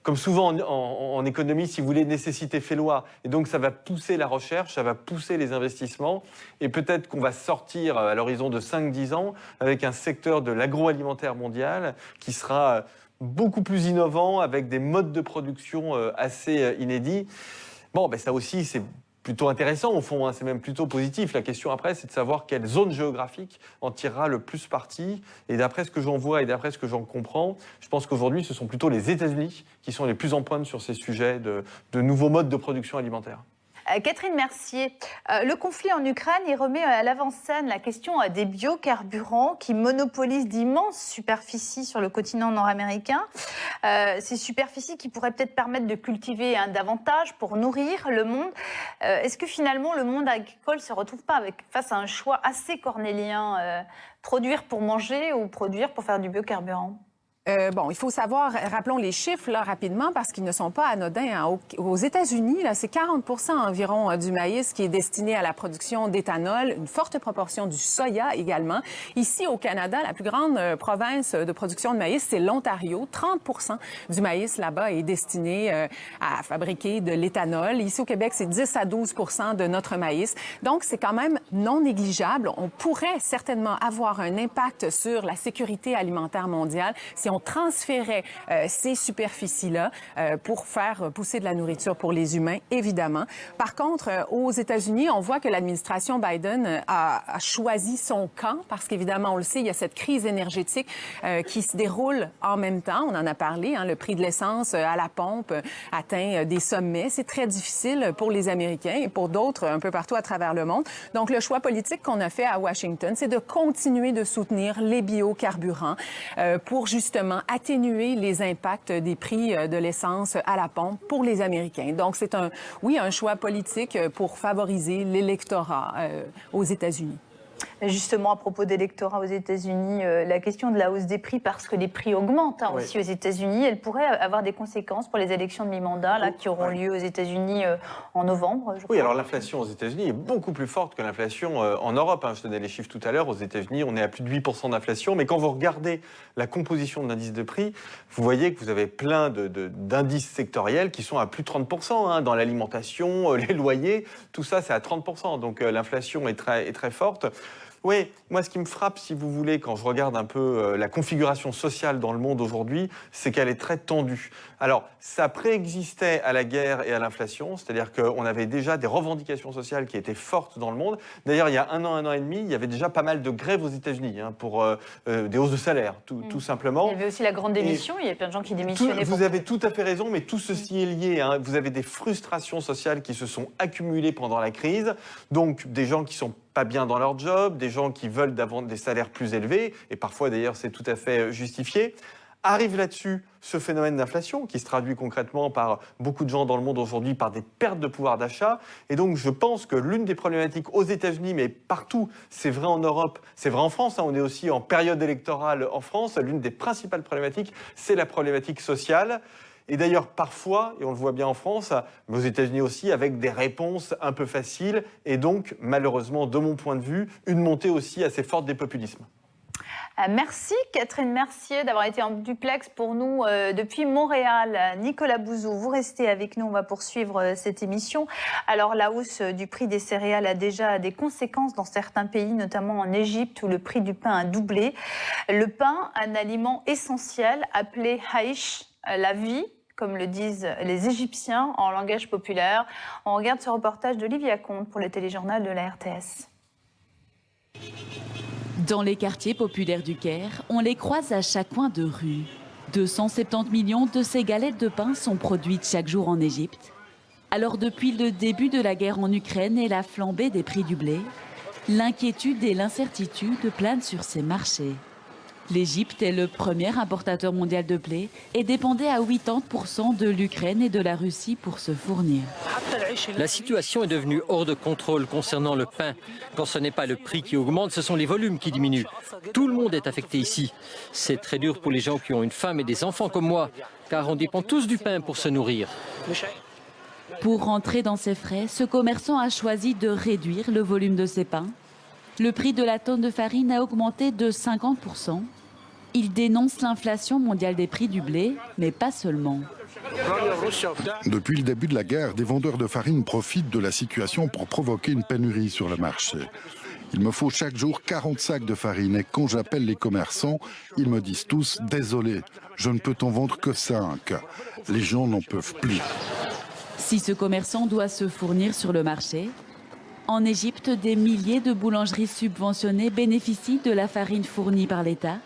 comme souvent en économie, si vous voulez, nécessité fait loi. Et donc ça va pousser la recherche, ça va pousser les investissements. Et peut-être qu'on va sortir à l'horizon de 5-10 ans avec un secteur de l'agroalimentaire mondial qui sera beaucoup plus innovant, avec des modes de production assez inédits. Bon, ça aussi, c'est plutôt intéressant au fond, c'est même plutôt positif. La question après, c'est de savoir quelle zone géographique en tirera le plus parti. Et d'après ce que j'en vois et d'après ce que j'en comprends, je pense qu'aujourd'hui, ce sont plutôt les États-Unis qui sont les plus en pointe sur ces sujets de nouveaux modes de production alimentaire. Catherine Mercier, le conflit en Ukraine, il remet à l'avant-scène la question des biocarburants qui monopolisent d'immenses superficies sur le continent nord-américain. Ces superficies qui pourraient peut-être permettre de cultiver davantage pour nourrir le monde. Est-ce que finalement le monde agricole ne se retrouve pas face à un choix assez cornélien, produire pour manger ou produire pour faire du biocarburant? Il faut savoir, rappelons les chiffres là, rapidement, parce qu'ils ne sont pas anodins. Hein. Aux États-Unis, c'est 40 % environ du maïs qui est destiné à la production d'éthanol, une forte proportion du soya également. Ici, au Canada, la plus grande province de production de maïs, c'est l'Ontario. 30 % du maïs là-bas est destiné à fabriquer de l'éthanol. Ici, au Québec, c'est 10 à 12 % de notre maïs. Donc, c'est quand même non négligeable. On pourrait certainement avoir un impact sur la sécurité alimentaire mondiale si on transférait ces superficies-là pour faire pousser de la nourriture pour les humains, évidemment. Par contre, aux États-Unis, on voit que l'administration Biden a choisi son camp parce qu'évidemment, on le sait, il y a cette crise énergétique qui se déroule en même temps. On en a parlé, le prix de l'essence à la pompe atteint des sommets. C'est très difficile pour les Américains et pour d'autres un peu partout à travers le monde. Donc, le choix politique qu'on a fait à Washington, c'est de continuer de soutenir les biocarburants pour justement justement atténuer les impacts des prix de l'essence à la pompe pour les Américains. Donc, c'est un choix politique pour favoriser l'électorat aux États-Unis. Justement, à propos d'électorat aux États-Unis, la question de la hausse des prix, parce que les prix augmentent aussi aux États-Unis, elle pourrait avoir des conséquences pour les élections de mi-mandat qui auront lieu aux États-Unis en novembre. Oui, alors l'inflation aux États-Unis est beaucoup plus forte que l'inflation en Europe. Je donnais les chiffres tout à l'heure. Aux États-Unis, on est à plus de 8% d'inflation. Mais quand vous regardez la composition de l'indice de prix, vous voyez que vous avez plein d'indices sectoriels qui sont à plus de 30%. Dans l'alimentation, les loyers, tout ça, c'est à 30%. Donc l'inflation est très forte. Oui, moi ce qui me frappe, si vous voulez, quand je regarde un peu la configuration sociale dans le monde aujourd'hui, c'est qu'elle est très tendue. Alors, ça préexistait à la guerre et à l'inflation, c'est-à-dire qu'on avait déjà des revendications sociales qui étaient fortes dans le monde. D'ailleurs, il y a un an et demi, il y avait déjà pas mal de grèves aux États-Unis pour des hausses de salaire, tout simplement. Il y avait aussi la grande démission, il y a plein de gens qui démissionnaient. Vous avez tout à fait raison, mais tout ceci est lié. Vous avez des frustrations sociales qui se sont accumulées pendant la crise, donc des gens qui sont pas bien dans leur job, des gens qui veulent des salaires plus élevés, et parfois d'ailleurs c'est tout à fait justifié. Arrive là-dessus ce phénomène d'inflation qui se traduit concrètement par beaucoup de gens dans le monde aujourd'hui par des pertes de pouvoir d'achat. Et donc je pense que l'une des problématiques aux États-Unis, mais partout, c'est vrai en Europe, c'est vrai en France, on est aussi en période électorale en France, l'une des principales problématiques, c'est la problématique sociale. Et d'ailleurs, parfois, et on le voit bien en France, mais aux États-Unis aussi, avec des réponses un peu faciles, et donc, malheureusement, de mon point de vue, une montée aussi assez forte des populismes. Merci Catherine Mercier d'avoir été en duplex pour nous depuis Montréal. Nicolas Bouzou, vous restez avec nous, on va poursuivre cette émission. Alors la hausse du prix des céréales a déjà des conséquences dans certains pays, notamment en Égypte où le prix du pain a doublé. Le pain, un aliment essentiel appelé haïch, la vie, comme le disent les Égyptiens en langage populaire. On regarde ce reportage d'Olivia Comte pour le téléjournal de la RTS. Dans les quartiers populaires du Caire, on les croise à chaque coin de rue. 270 millions de ces galettes de pain sont produites chaque jour en Égypte. Alors depuis le début de la guerre en Ukraine et la flambée des prix du blé, l'inquiétude et l'incertitude planent sur ces marchés. L'Égypte est le premier importateur mondial de blé et dépendait à 80% de l'Ukraine et de la Russie pour se fournir. La situation est devenue hors de contrôle concernant le pain. Quand ce n'est pas le prix qui augmente, ce sont les volumes qui diminuent. Tout le monde est affecté ici. C'est très dur pour les gens qui ont une femme et des enfants comme moi, car on dépend tous du pain pour se nourrir. Pour rentrer dans ses frais, ce commerçant a choisi de réduire le volume de ses pains. Le prix de la tonne de farine a augmenté de 50%. Il dénonce l'inflation mondiale des prix du blé, mais pas seulement. Depuis le début de la guerre, des vendeurs de farine profitent de la situation pour provoquer une pénurie sur le marché. Il me faut chaque jour 40 sacs de farine et quand j'appelle les commerçants, ils me disent tous « Désolé, je ne peux t'en vendre que 5 ». Les gens n'en peuvent plus. Si ce commerçant doit se fournir sur le marché, en Égypte, des milliers de boulangeries subventionnées bénéficient de la farine fournie par l'État.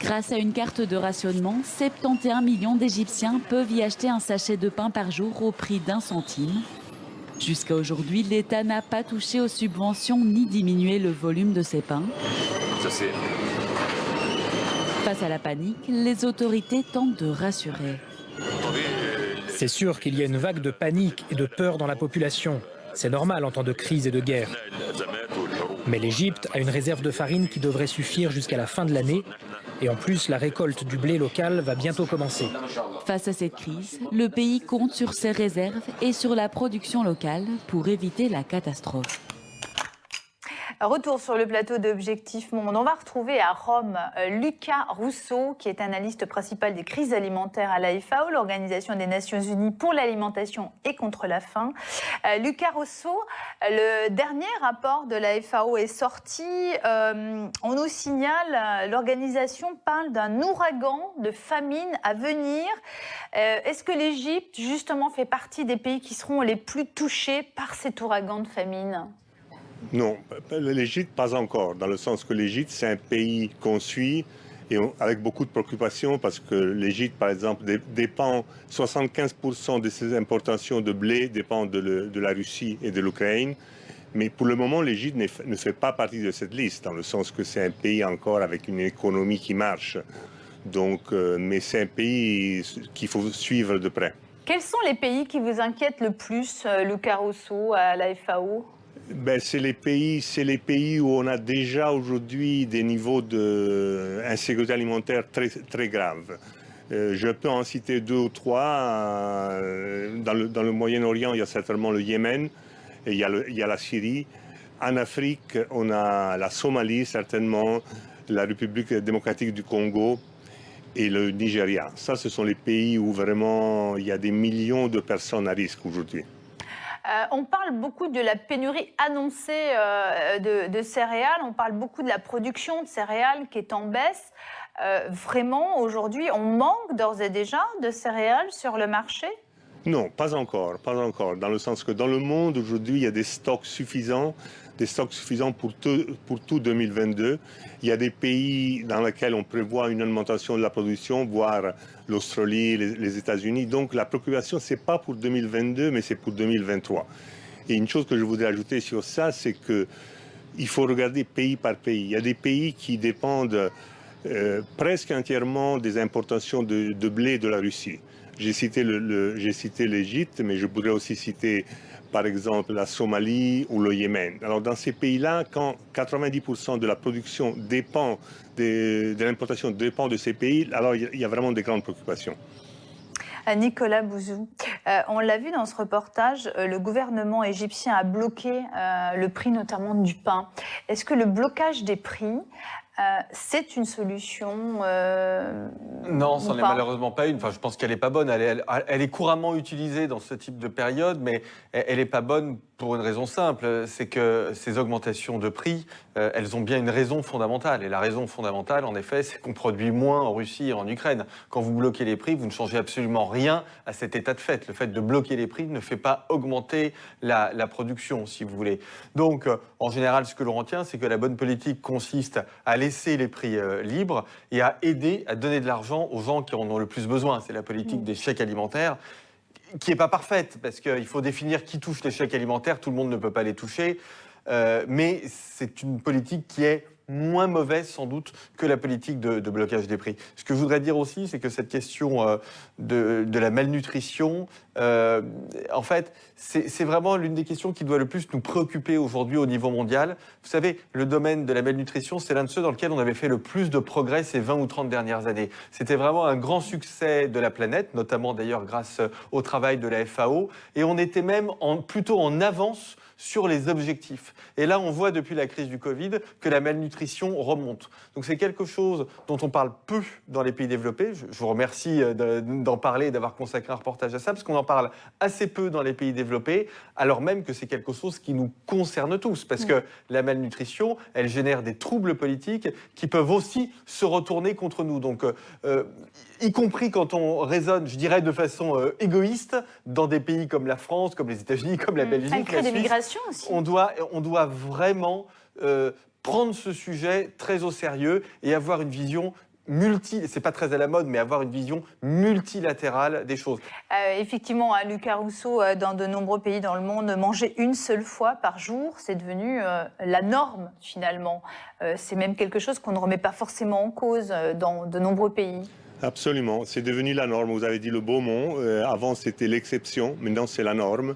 Grâce à une carte de rationnement, 71 millions d'Égyptiens peuvent y acheter un sachet de pain par jour au prix d'1 centime. Jusqu'à aujourd'hui, l'État n'a pas touché aux subventions ni diminué le volume de ces pains. Face à la panique, les autorités tentent de rassurer. C'est sûr qu'il y a une vague de panique et de peur dans la population. C'est normal en temps de crise et de guerre. Mais l'Égypte a une réserve de farine qui devrait suffire jusqu'à la fin de l'année. Et en plus, la récolte du blé local va bientôt commencer. Face à cette crise, le pays compte sur ses réserves et sur la production locale pour éviter la catastrophe. Retour sur le plateau d'Objectif Monde. On va retrouver à Rome Lucas Russo, qui est analyste principal des crises alimentaires à la FAO, l'Organisation des Nations Unies pour l'alimentation et contre la faim. Lucas Russo, le dernier rapport de la FAO est sorti. On nous signale, l'organisation parle d'un ouragan de famine à venir. Est-ce que l'Égypte, justement, fait partie des pays qui seront les plus touchés par cet ouragan de famine ? Non, l'Égypte, pas encore, dans le sens que l'Égypte, c'est un pays qu'on suit et avec beaucoup de préoccupations parce que l'Égypte, par exemple, dépend, 75% de ses importations de blé dépendent de la Russie et de l'Ukraine. Mais pour le moment, l'Égypte ne fait pas partie de cette liste, dans le sens que c'est un pays encore avec une économie qui marche. Donc, mais c'est un pays qu'il faut suivre de près. Quels sont les pays qui vous inquiètent le plus, Luca Russo, à la FAO? C'est les pays où on a déjà aujourd'hui des niveaux d'insécurité alimentaire très, très graves. Je peux en citer 2 ou 3. Dans le Moyen-Orient, il y a certainement le Yémen, et il y a la Syrie. En Afrique, on a la Somalie, certainement, la République démocratique du Congo et le Nigeria. Ça, ce sont les pays où vraiment il y a des millions de personnes à risque aujourd'hui. On parle beaucoup de la pénurie annoncée de céréales, on parle beaucoup de la production de céréales qui est en baisse. Vraiment, aujourd'hui, on manque d'ores et déjà de céréales sur le marché? Non, pas encore, dans le sens que dans le monde, aujourd'hui, il y a des stocks suffisants pour tout 2022. Il y a des pays dans lesquels on prévoit une augmentation de la production, voire l'Australie, les États-Unis. Donc la préoccupation, ce n'est pas pour 2022, mais c'est pour 2023. Et une chose que je voudrais ajouter sur ça, c'est qu'il faut regarder pays par pays. Il y a des pays qui dépendent presque entièrement des importations de blé de la Russie. J'ai cité l'Égypte, mais je voudrais aussi citer par exemple la Somalie ou le Yémen. Alors dans ces pays-là, quand 90% de la production dépend de l'importation dépend de ces pays, alors il y a vraiment des grandes préoccupations. Nicolas Bouzou, on l'a vu dans ce reportage, le gouvernement égyptien a bloqué le prix notamment du pain. Est-ce que le blocage des prix, c'est une solution Non, ça n'est malheureusement pas une. Enfin, je pense qu'elle n'est pas bonne. Elle est couramment utilisée dans ce type de période, mais elle n'est pas bonne pour une raison simple. C'est que ces augmentations de prix, elles ont bien une raison fondamentale. Et la raison fondamentale, en effet, c'est qu'on produit moins en Russie et en Ukraine. Quand vous bloquez les prix, vous ne changez absolument rien à cet état de fait. Le fait de bloquer les prix ne fait pas augmenter la production, si vous voulez. Donc, en général, ce que l'on retient, c'est que la bonne politique consiste à laisser les prix libres et à aider, à donner de l'argent aux gens qui en ont le plus besoin. C'est la politique des chèques alimentaires, qui n'est pas parfaite, parce qu'il faut définir qui touche les chèques alimentaires. Tout le monde ne peut pas les toucher, mais c'est une politique qui est moins mauvaise sans doute que la politique de blocage des prix. Ce que je voudrais dire aussi, c'est que cette question de la malnutrition, en fait, c'est vraiment l'une des questions qui doit le plus nous préoccuper aujourd'hui au niveau mondial. Vous savez, le domaine de la malnutrition, c'est l'un de ceux dans lequel on avait fait le plus de progrès ces 20 ou 30 dernières années. C'était vraiment un grand succès de la planète, notamment d'ailleurs grâce au travail de la FAO, et on était même plutôt en avance sur les objectifs. Et là, on voit depuis la crise du Covid que la malnutrition remonte. Donc c'est quelque chose dont on parle peu dans les pays développés. Je vous remercie d'en parler et d'avoir consacré un reportage à ça, parce qu'on en parle assez peu dans les pays développés, alors même que c'est quelque chose qui nous concerne tous. Parce que la malnutrition, elle génère des troubles politiques qui peuvent aussi se retourner contre nous. Donc, y compris quand on raisonne, je dirais, de façon égoïste, dans des pays comme la France, comme les États-Unis, comme la Belgique, la Suisse, aussi. on doit vraiment prendre ce sujet très au sérieux et avoir une vision c'est pas très à la mode, mais avoir une vision multilatérale des choses. Effectivement, Luca Russo, dans de nombreux pays dans le monde, manger une seule fois par jour, c'est devenu la norme finalement. C'est même quelque chose qu'on ne remet pas forcément en cause dans de nombreux pays. Absolument, c'est devenu la norme. Vous avez dit le beau mot. Avant, c'était l'exception. Maintenant, c'est la norme.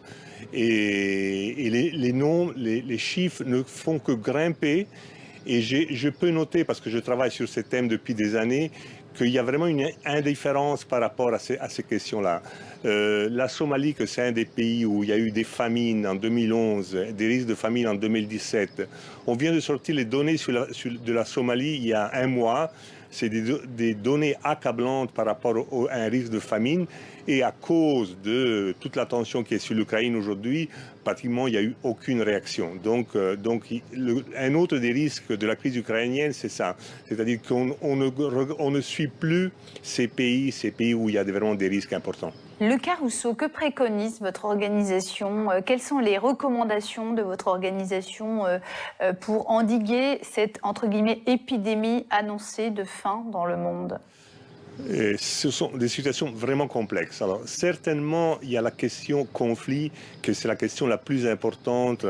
Et les chiffres ne font que grimper. Et je peux noter, parce que je travaille sur ce thème depuis des années, qu'il y a vraiment une indifférence par rapport à ces questions-là. La Somalie, que c'est un des pays où il y a eu des famines en 2011, des risques de famine en 2017. On vient de sortir les données de la Somalie il y a un mois. C'est des données accablantes par rapport à un risque de famine. Et à cause de toute la tension qui est sur l'Ukraine aujourd'hui, pratiquement, il n'y a eu aucune réaction. Donc un autre des risques de la crise ukrainienne, c'est ça. C'est-à-dire qu'on ne suit plus ces pays où il y a vraiment des risques importants. Luca Russo, que préconise votre organisation? Quelles sont les recommandations de votre organisation pour endiguer cette, entre guillemets, épidémie annoncée de faim dans le monde? Ce sont des situations vraiment complexes. Alors, certainement, il y a la question conflit, que c'est la question la plus importante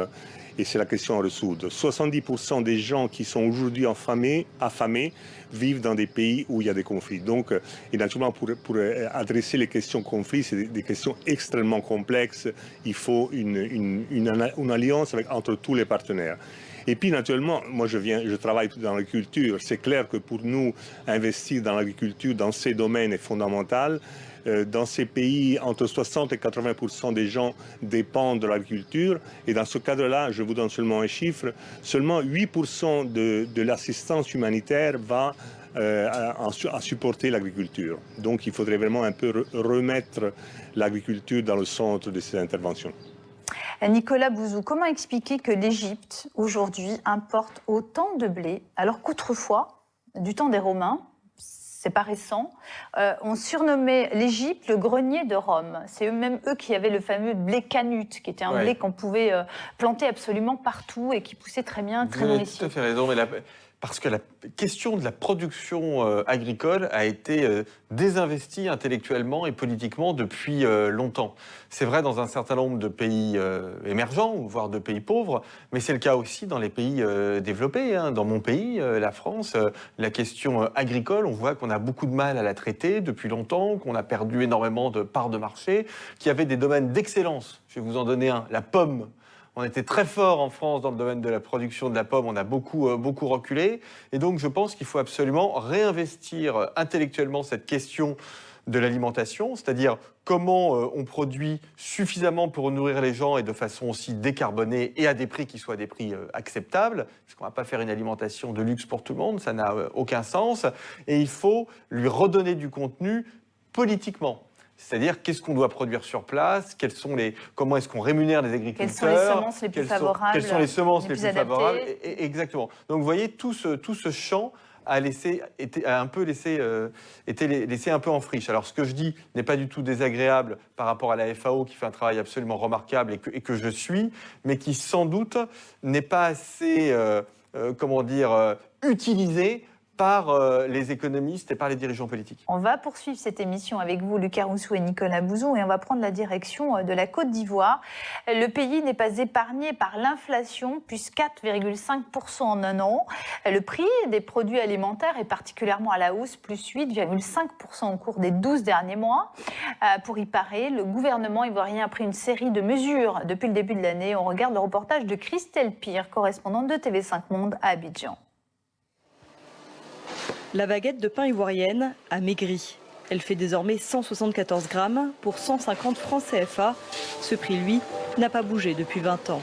et c'est la question à résoudre. 70% des gens qui sont aujourd'hui affamés vivent dans des pays où il y a des conflits. Donc, et naturellement, pour adresser les questions conflits, c'est des questions extrêmement complexes. Il faut une alliance entre tous les partenaires. Et puis, naturellement, moi, je travaille dans l'agriculture. C'est clair que pour nous, investir dans l'agriculture, dans ces domaines, est fondamental. Dans ces pays, entre 60 et 80% des gens dépendent de l'agriculture. Et dans ce cadre-là, je vous donne seulement un chiffre, seulement 8% de l'assistance humanitaire va à supporter l'agriculture. Donc il faudrait vraiment un peu remettre l'agriculture dans le centre de ces interventions. Nicolas Bouzou, comment expliquer que l'Égypte, aujourd'hui, importe autant de blé, alors qu'autrefois, du temps des Romains, c'est pas récent, on surnommait l'Égypte le grenier de Rome. C'est même eux qui avaient le fameux blé canute, qui était un blé qu'on pouvait planter absolument partout et qui poussait très bien, très bon ici. Vous avez tout à fait raison, mais parce que la question de la production agricole a été désinvestie intellectuellement et politiquement depuis longtemps. C'est vrai dans un certain nombre de pays émergents, voire de pays pauvres, mais c'est le cas aussi dans les pays développés. Dans mon pays, la France, la question agricole, on voit qu'on a beaucoup de mal à la traiter depuis longtemps, qu'on a perdu énormément de parts de marché, qu'il y avait des domaines d'excellence. Je vais vous en donner un, la pomme. On était très fort en France dans le domaine de la production de la pomme, on a beaucoup reculé. Et donc je pense qu'il faut absolument réinvestir intellectuellement cette question de l'alimentation, c'est-à-dire comment on produit suffisamment pour nourrir les gens et de façon aussi décarbonée et à des prix qui soient des prix acceptables, parce qu'on ne va pas faire une alimentation de luxe pour tout le monde, ça n'a aucun sens. Et il faut lui redonner du contenu politiquement. C'est-à-dire, qu'est-ce qu'on doit produire sur place, comment est-ce qu'on rémunère les agriculteurs, quelles sont les semences les plus favorables, quelles sont les semences les plus favorables, exactement. Donc, vous voyez, tout ce champ a été un peu laissé un peu en friche. Alors, ce que je dis n'est pas du tout désagréable par rapport à la FAO, qui fait un travail absolument remarquable et que je suis, mais qui, sans doute, n'est pas assez, utilisé par les économistes et par les dirigeants politiques. On va poursuivre cette émission avec vous, Lucas Roussou et Nicolas Bouzou, et on va prendre la direction de la Côte d'Ivoire. Le pays n'est pas épargné par l'inflation, plus 4,5% en un an. Le prix des produits alimentaires est particulièrement à la hausse, plus 8,5% au cours des 12 derniers mois. Pour y parer, le gouvernement ivoirien a pris une série de mesures depuis le début de l'année. On regarde le reportage de Christelle Pire, correspondante de TV5 Monde à Abidjan. La baguette de pain ivoirienne a maigri. Elle fait désormais 174 grammes pour 150 francs CFA. Ce prix, lui, n'a pas bougé depuis 20 ans.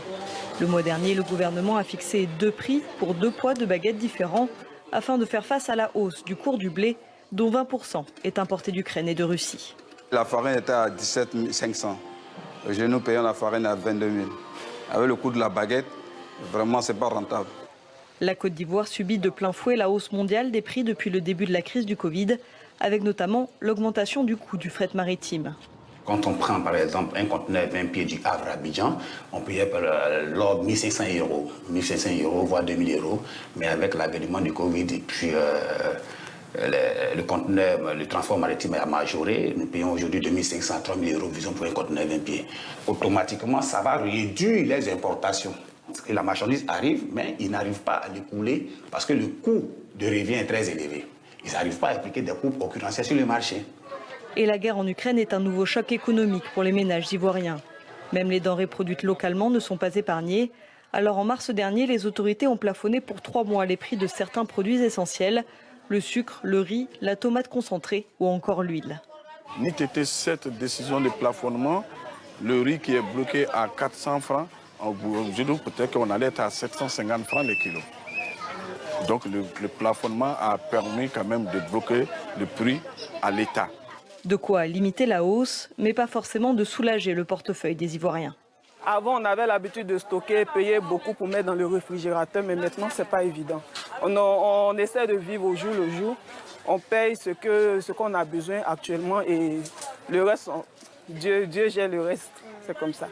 Le mois dernier, le gouvernement a fixé 2 prix pour 2 poids de baguettes différents afin de faire face à la hausse du cours du blé, dont 20% est importé d'Ukraine et de Russie. La farine était à 17 500. Aujourd'hui, nous payons la farine à 22 000. Avec le coût de la baguette, vraiment, ce n'est pas rentable. La Côte d'Ivoire subit de plein fouet la hausse mondiale des prix depuis le début de la crise du Covid, avec notamment l'augmentation du coût du fret maritime. Quand on prend par exemple un conteneur 20 pieds du Havre à Abidjan, on payait l'ordre 1 500 €, 1 500 €, voire 2 000 €. Mais avec l'avènement du Covid et puis le conteneur, le transport maritime a majoré. Nous payons aujourd'hui 2 500 à 3 000 € disons, pour un conteneur 20 pieds. Automatiquement, ça va réduire les importations. Parce que la marchandise arrive, mais ils n'arrivent pas à l'écouler parce que le coût de revient est très élevé. Ils n'arrivent pas à appliquer des coûts concurrentiels sur le marché. Et la guerre en Ukraine est un nouveau choc économique pour les ménages ivoiriens. Même les denrées produites localement ne sont pas épargnées. Alors en mars dernier, les autorités ont plafonné pour 3 mois les prix de certains produits essentiels, le sucre, le riz, la tomate concentrée ou encore l'huile. N'eût été cette décision de plafonnement, le riz qui est bloqué à 400 francs, aujourd'hui peut-être qu'on allait être à 750 francs le kilo. Donc le plafonnement a permis quand même de bloquer le prix à l'État. De quoi limiter la hausse, mais pas forcément de soulager le portefeuille des Ivoiriens. Avant, on avait l'habitude de stocker, payer beaucoup pour mettre dans le réfrigérateur, mais maintenant, ce n'est pas évident. On essaie de vivre au jour le jour. On paye ce qu'on a besoin actuellement et le reste, Dieu gère le reste. C'est comme ça.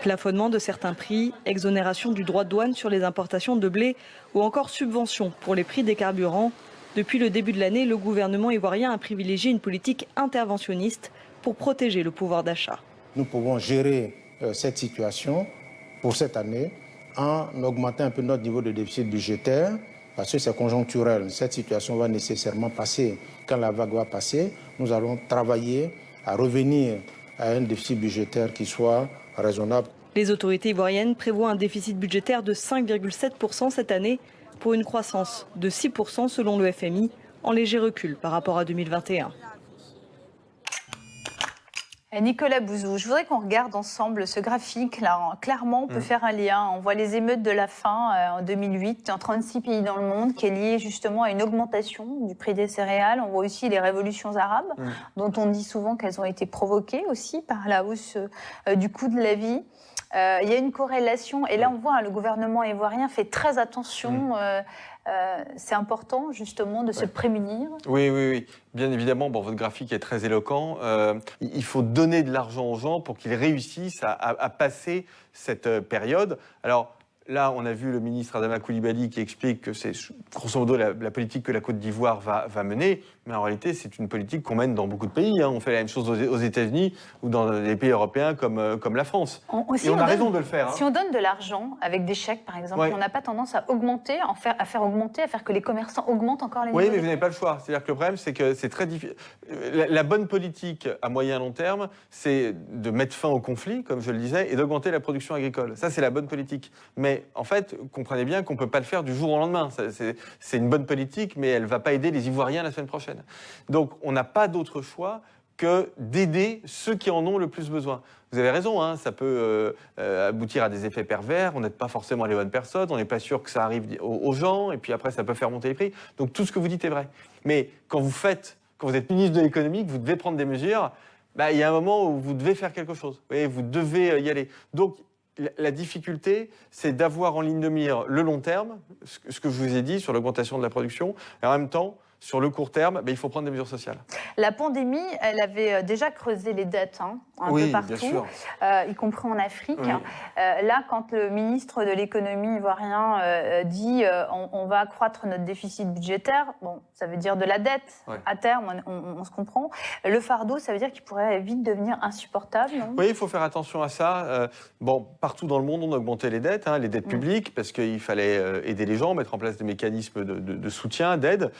Plafonnement de certains prix, exonération du droit de douane sur les importations de blé ou encore subvention pour les prix des carburants. Depuis le début de l'année, le gouvernement ivoirien a privilégié une politique interventionniste pour protéger le pouvoir d'achat. Nous pouvons gérer cette situation pour cette année en augmentant un peu notre niveau de déficit budgétaire, parce que c'est conjoncturel. Cette situation va nécessairement passer. Quand la vague va passer, nous allons travailler à revenir à un déficit budgétaire qui soit raisonnable. Les autorités ivoiriennes prévoient un déficit budgétaire de 5,7% cette année pour une croissance de 6% selon le FMI, en léger recul par rapport à 2021. Nicolas Bouzou, je voudrais qu'on regarde ensemble ce graphique-là. Clairement, on peut faire un lien. On voit les émeutes de la faim en 2008 dans 36 pays dans le monde qui est lié justement à une augmentation du prix des céréales. On voit aussi les révolutions arabes dont on dit souvent qu'elles ont été provoquées aussi par la hausse du coût de la vie. Il y a une corrélation et là on voit le gouvernement ivoirien fait très attention. C'est important justement de se prémunir. Oui. Bien évidemment, votre graphique est très éloquent. Il faut donner de l'argent aux gens pour qu'ils réussissent à passer cette période. Alors là, on a vu le ministre Adama Coulibaly qui explique que c'est grosso modo la politique que la Côte d'Ivoire va mener. Mais en réalité, c'est une politique qu'on mène dans beaucoup de pays. On fait la même chose aux États-Unis ou dans des pays européens comme la France. Et on a raison de le faire. Si on donne de l'argent avec des chèques, par exemple, on n'a pas tendance à augmenter, à faire que les commerçants augmentent encore les niveaux. Oui, mais vous n'avez pas le choix. C'est-à-dire que le problème, c'est que c'est très difficile. La bonne politique à moyen et long terme, c'est de mettre fin au conflit, comme je le disais, et d'augmenter la production agricole. Ça, c'est la bonne politique. Mais en fait, comprenez bien qu'on ne peut pas le faire du jour au lendemain. C'est une bonne politique, mais elle ne va pas aider les Ivoiriens la semaine prochaine. Donc, on n'a pas d'autre choix que d'aider ceux qui en ont le plus besoin. Vous avez raison, ça peut aboutir à des effets pervers, on n'aide pas forcément les bonnes personnes, on n'est pas sûr que ça arrive aux gens, et puis après, ça peut faire monter les prix. Donc, tout ce que vous dites est vrai. Mais quand vous êtes ministre de l'économie, que vous devez prendre des mesures, il y a un moment où vous devez faire quelque chose. Vous devez y aller. Donc, la difficulté, c'est d'avoir en ligne de mire le long terme, ce que je vous ai dit sur l'augmentation de la production, et en même temps, sur le court terme, il faut prendre des mesures sociales. La pandémie, elle avait déjà creusé les dettes un peu partout, bien sûr. Y compris en Afrique. Oui. Là, quand le ministre de l'économie ivoirien dit on va accroître notre déficit budgétaire, ça veut dire de la dette à terme, on se comprend. Le fardeau, ça veut dire qu'il pourrait vite devenir insupportable, non ? Oui, il faut faire attention à ça. Partout dans le monde, on a augmenté les dettes publiques, parce qu'il fallait aider les gens, mettre en place des mécanismes de soutien, d'aide.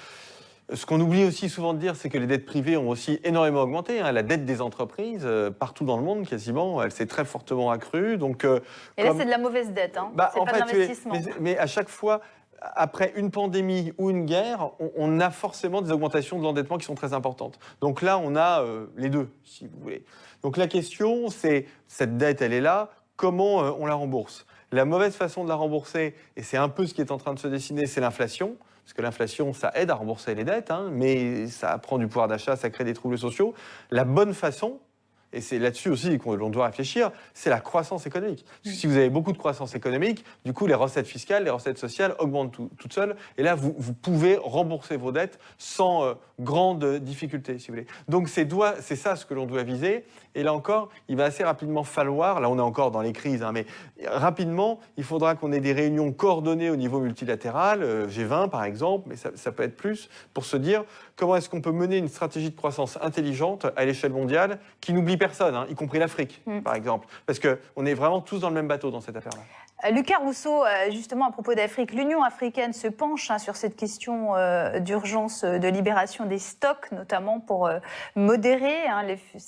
Ce qu'on oublie aussi souvent de dire, c'est que les dettes privées ont aussi énormément augmenté. La dette des entreprises, partout dans le monde quasiment, elle s'est très fortement accrue. Donc, et là, c'est de la mauvaise dette, c'est pas de l'investissement. Mais à chaque fois, après une pandémie ou une guerre, on a forcément des augmentations de l'endettement qui sont très importantes. Donc là, on a les deux, si vous voulez. Donc la question, c'est, cette dette, elle est là, comment on la rembourse ? La mauvaise façon de la rembourser, et c'est un peu ce qui est en train de se dessiner, c'est l'inflation. Parce que l'inflation, ça aide à rembourser les dettes, mais ça prend du pouvoir d'achat, ça crée des troubles sociaux. La bonne façon, et c'est là-dessus aussi qu'on doit réfléchir, c'est la croissance économique. Parce que si vous avez beaucoup de croissance économique, du coup, les recettes fiscales, les recettes sociales augmentent toutes seules. Et là, vous pouvez rembourser vos dettes sans grande difficulté, si vous voulez. Donc, c'est ça ce que l'on doit viser. Et là encore, il va assez rapidement falloir, là on est encore dans les crises, mais rapidement, il faudra qu'on ait des réunions coordonnées au niveau multilatéral, G20 par exemple, mais ça peut être plus, pour se dire comment est-ce qu'on peut mener une stratégie de croissance intelligente à l'échelle mondiale qui n'oublie personne, y compris l'Afrique par exemple. Parce qu'on est vraiment tous dans le même bateau dans cette affaire-là. Lucas Rousseau, justement à propos d'Afrique, l'Union africaine se penche sur cette question d'urgence de libération des stocks, notamment pour modérer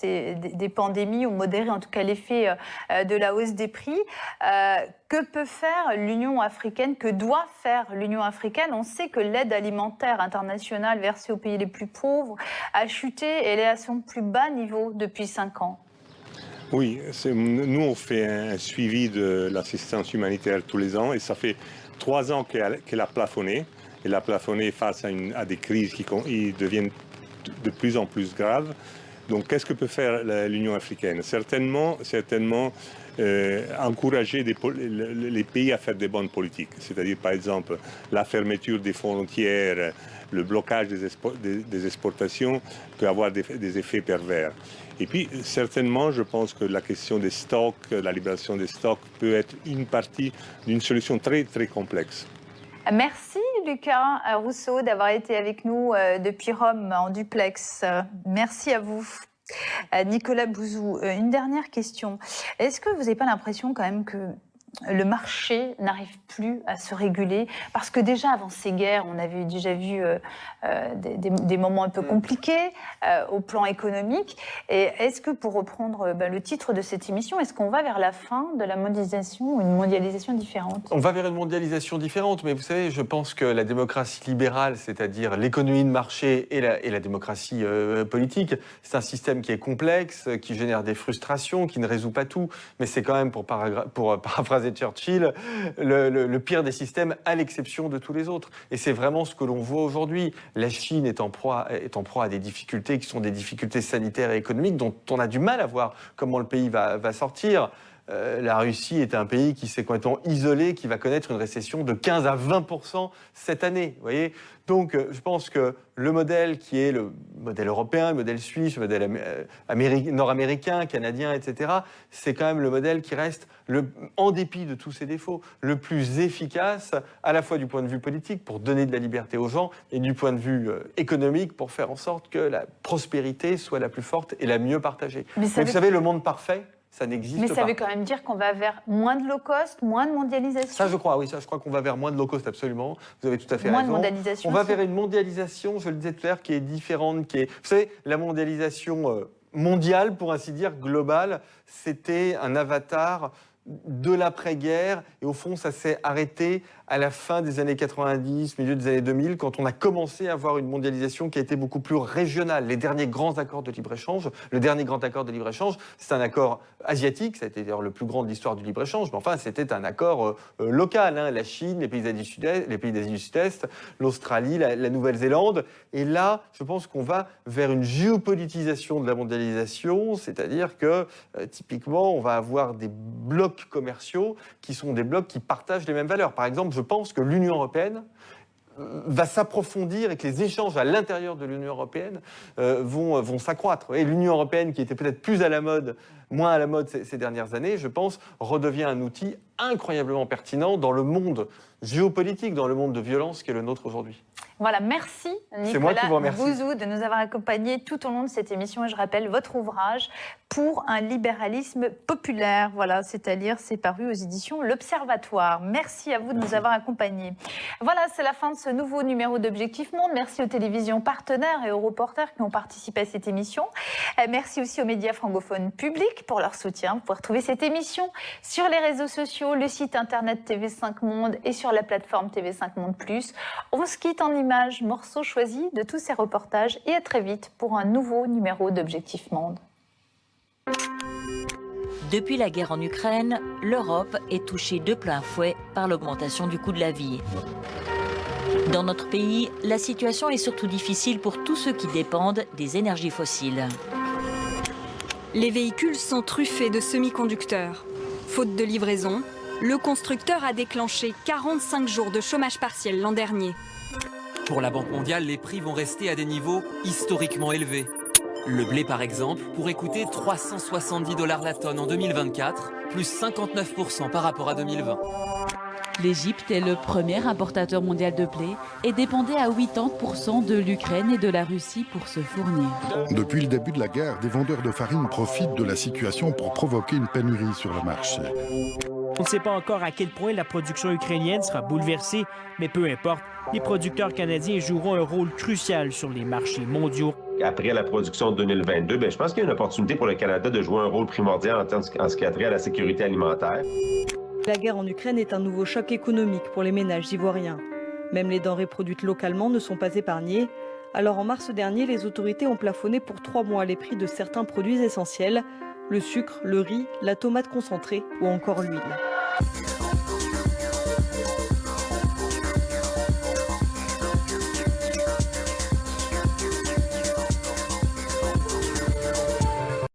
des pandémies ou modérer en tout cas l'effet de la hausse des prix. Que peut faire l'Union africaine, que doit faire l'Union africaine ? On sait que l'aide alimentaire internationale versée aux pays les plus pauvres a chuté et elle est à son plus bas niveau depuis 5 ans. Oui, nous on fait un suivi de l'assistance humanitaire tous les ans et ça fait 3 ans qu'elle a plafonné. Elle a plafonné face à des crises qui deviennent de plus en plus graves. Donc qu'est-ce que peut faire l'Union africaine ? Certainement encourager les pays à faire des bonnes politiques. C'est-à-dire par exemple la fermeture des frontières, le blocage des exportations peut avoir des effets pervers. Et puis, certainement, je pense que la question des stocks, la libération des stocks peut être une partie d'une solution très, très complexe. Merci Lucas Rousseau d'avoir été avec nous depuis Rome en duplex. Merci à vous. Nicolas Bouzou, une dernière question. Est-ce que vous n'avez pas l'impression quand même que le marché n'arrive plus à se réguler, parce que déjà avant ces guerres, on avait déjà vu des moments un peu compliqués au plan économique. Et est-ce que, pour reprendre le titre de cette émission, est-ce qu'on va vers la fin de la mondialisation ou une mondialisation différente? On va vers une mondialisation différente, mais vous savez, je pense que la démocratie libérale, c'est-à-dire l'économie de marché et la démocratie politique, c'est un système qui est complexe, qui génère des frustrations, qui ne résout pas tout, mais c'est quand même, pour paraphraser Churchill, le pire des systèmes à l'exception de tous les autres. Et c'est vraiment ce que l'on voit aujourd'hui. La Chine est en proie à des difficultés qui sont des difficultés sanitaires et économiques dont on a du mal à voir comment le pays va sortir. La Russie est un pays qui s'est complètement isolé, qui va connaître une récession de 15 à 20% cette année. Vous voyez ? Donc, je pense que le modèle qui est le modèle européen, le modèle suisse, le modèle nord-américain, canadien, etc., c'est quand même le modèle qui reste, en dépit de tous ses défauts, le plus efficace, à la fois du point de vue politique, pour donner de la liberté aux gens, et du point de vue économique, pour faire en sorte que la prospérité soit la plus forte et la mieux partagée. Mais vous savez, le monde parfait, ça n'existe pas. Mais ça veut quand même dire qu'on va vers moins de low cost, moins de mondialisation. Ça, je crois, oui, je crois qu'on va vers moins de low cost, absolument. Vous avez tout à fait raison. Moins de mondialisation. On va vers une mondialisation, je le disais tout à l'heure, qui est différente, Vous savez, la mondialisation mondiale, pour ainsi dire, globale, c'était un avatar de l'après-guerre, et au fond, ça s'est arrêté à la fin des années 90, milieu des années 2000, quand on a commencé à avoir une mondialisation qui a été beaucoup plus régionale. Les derniers grands accords de libre-échange, le dernier grand accord de libre-échange, c'est un accord asiatique, ça a été d'ailleurs le plus grand de l'histoire du libre-échange, mais enfin, c'était un accord local, la Chine, les pays d'Asie du Sud-Est, l'Australie, la Nouvelle-Zélande, et là, je pense qu'on va vers une géopolitisation de la mondialisation, c'est-à-dire que, typiquement, on va avoir des blocs commerciaux qui sont des blocs qui partagent les mêmes valeurs. Par exemple, je pense que l'Union européenne va s'approfondir et que les échanges à l'intérieur de l'Union européenne vont s'accroître. Et l'Union européenne, qui était peut-être moins à la mode ces dernières années, je pense, redevient un outil incroyablement pertinent dans le monde géopolitique, dans le monde de violence qui est le nôtre aujourd'hui. Voilà, merci Nicolas Bouzou de nous avoir accompagnés tout au long de cette émission. Et je rappelle votre ouvrage Pour un libéralisme populaire. Voilà, c'est-à-dire, c'est paru aux éditions L'Observatoire. Merci à vous de nous avoir accompagnés. Voilà, c'est la fin de ce nouveau numéro d'Objectif Monde. Merci aux télévisions partenaires et aux reporters qui ont participé à cette émission. Merci aussi aux médias francophones publics pour leur soutien. Vous pouvez retrouver cette émission sur les réseaux sociaux, le site internet TV5 Monde et sur la plateforme TV5 Monde+. On se quitte en images, morceaux choisis de tous ces reportages, et à très vite pour un nouveau numéro d'Objectif Monde. Depuis la guerre en Ukraine, l'Europe est touchée de plein fouet par l'augmentation du coût de la vie. Dans notre pays, la situation est surtout difficile pour tous ceux qui dépendent des énergies fossiles. Les véhicules sont truffés de semi-conducteurs. Faute de livraison, le constructeur a déclenché 45 jours de chômage partiel l'an dernier. Pour la Banque mondiale, les prix vont rester à des niveaux historiquement élevés. Le blé, par exemple, pourrait coûter 370 $ la tonne en 2024, plus 59% par rapport à 2020. L'Égypte est le premier importateur mondial de blé et dépendait à 80% de l'Ukraine et de la Russie pour se fournir. Depuis le début de la guerre, des vendeurs de farine profitent de la situation pour provoquer une pénurie sur le marché. On ne sait pas encore à quel point la production ukrainienne sera bouleversée, mais peu importe, les producteurs canadiens joueront un rôle crucial sur les marchés mondiaux. Après la production de 2022, je pense qu'il y a une opportunité pour le Canada de jouer un rôle primordial en ce qui a trait à la sécurité alimentaire. La guerre en Ukraine est un nouveau choc économique pour les ménages ivoiriens. Même les denrées produites localement ne sont pas épargnées. Alors en mars dernier, les autorités ont plafonné pour 3 mois les prix de certains produits essentiels, le sucre, le riz, la tomate concentrée ou encore l'huile.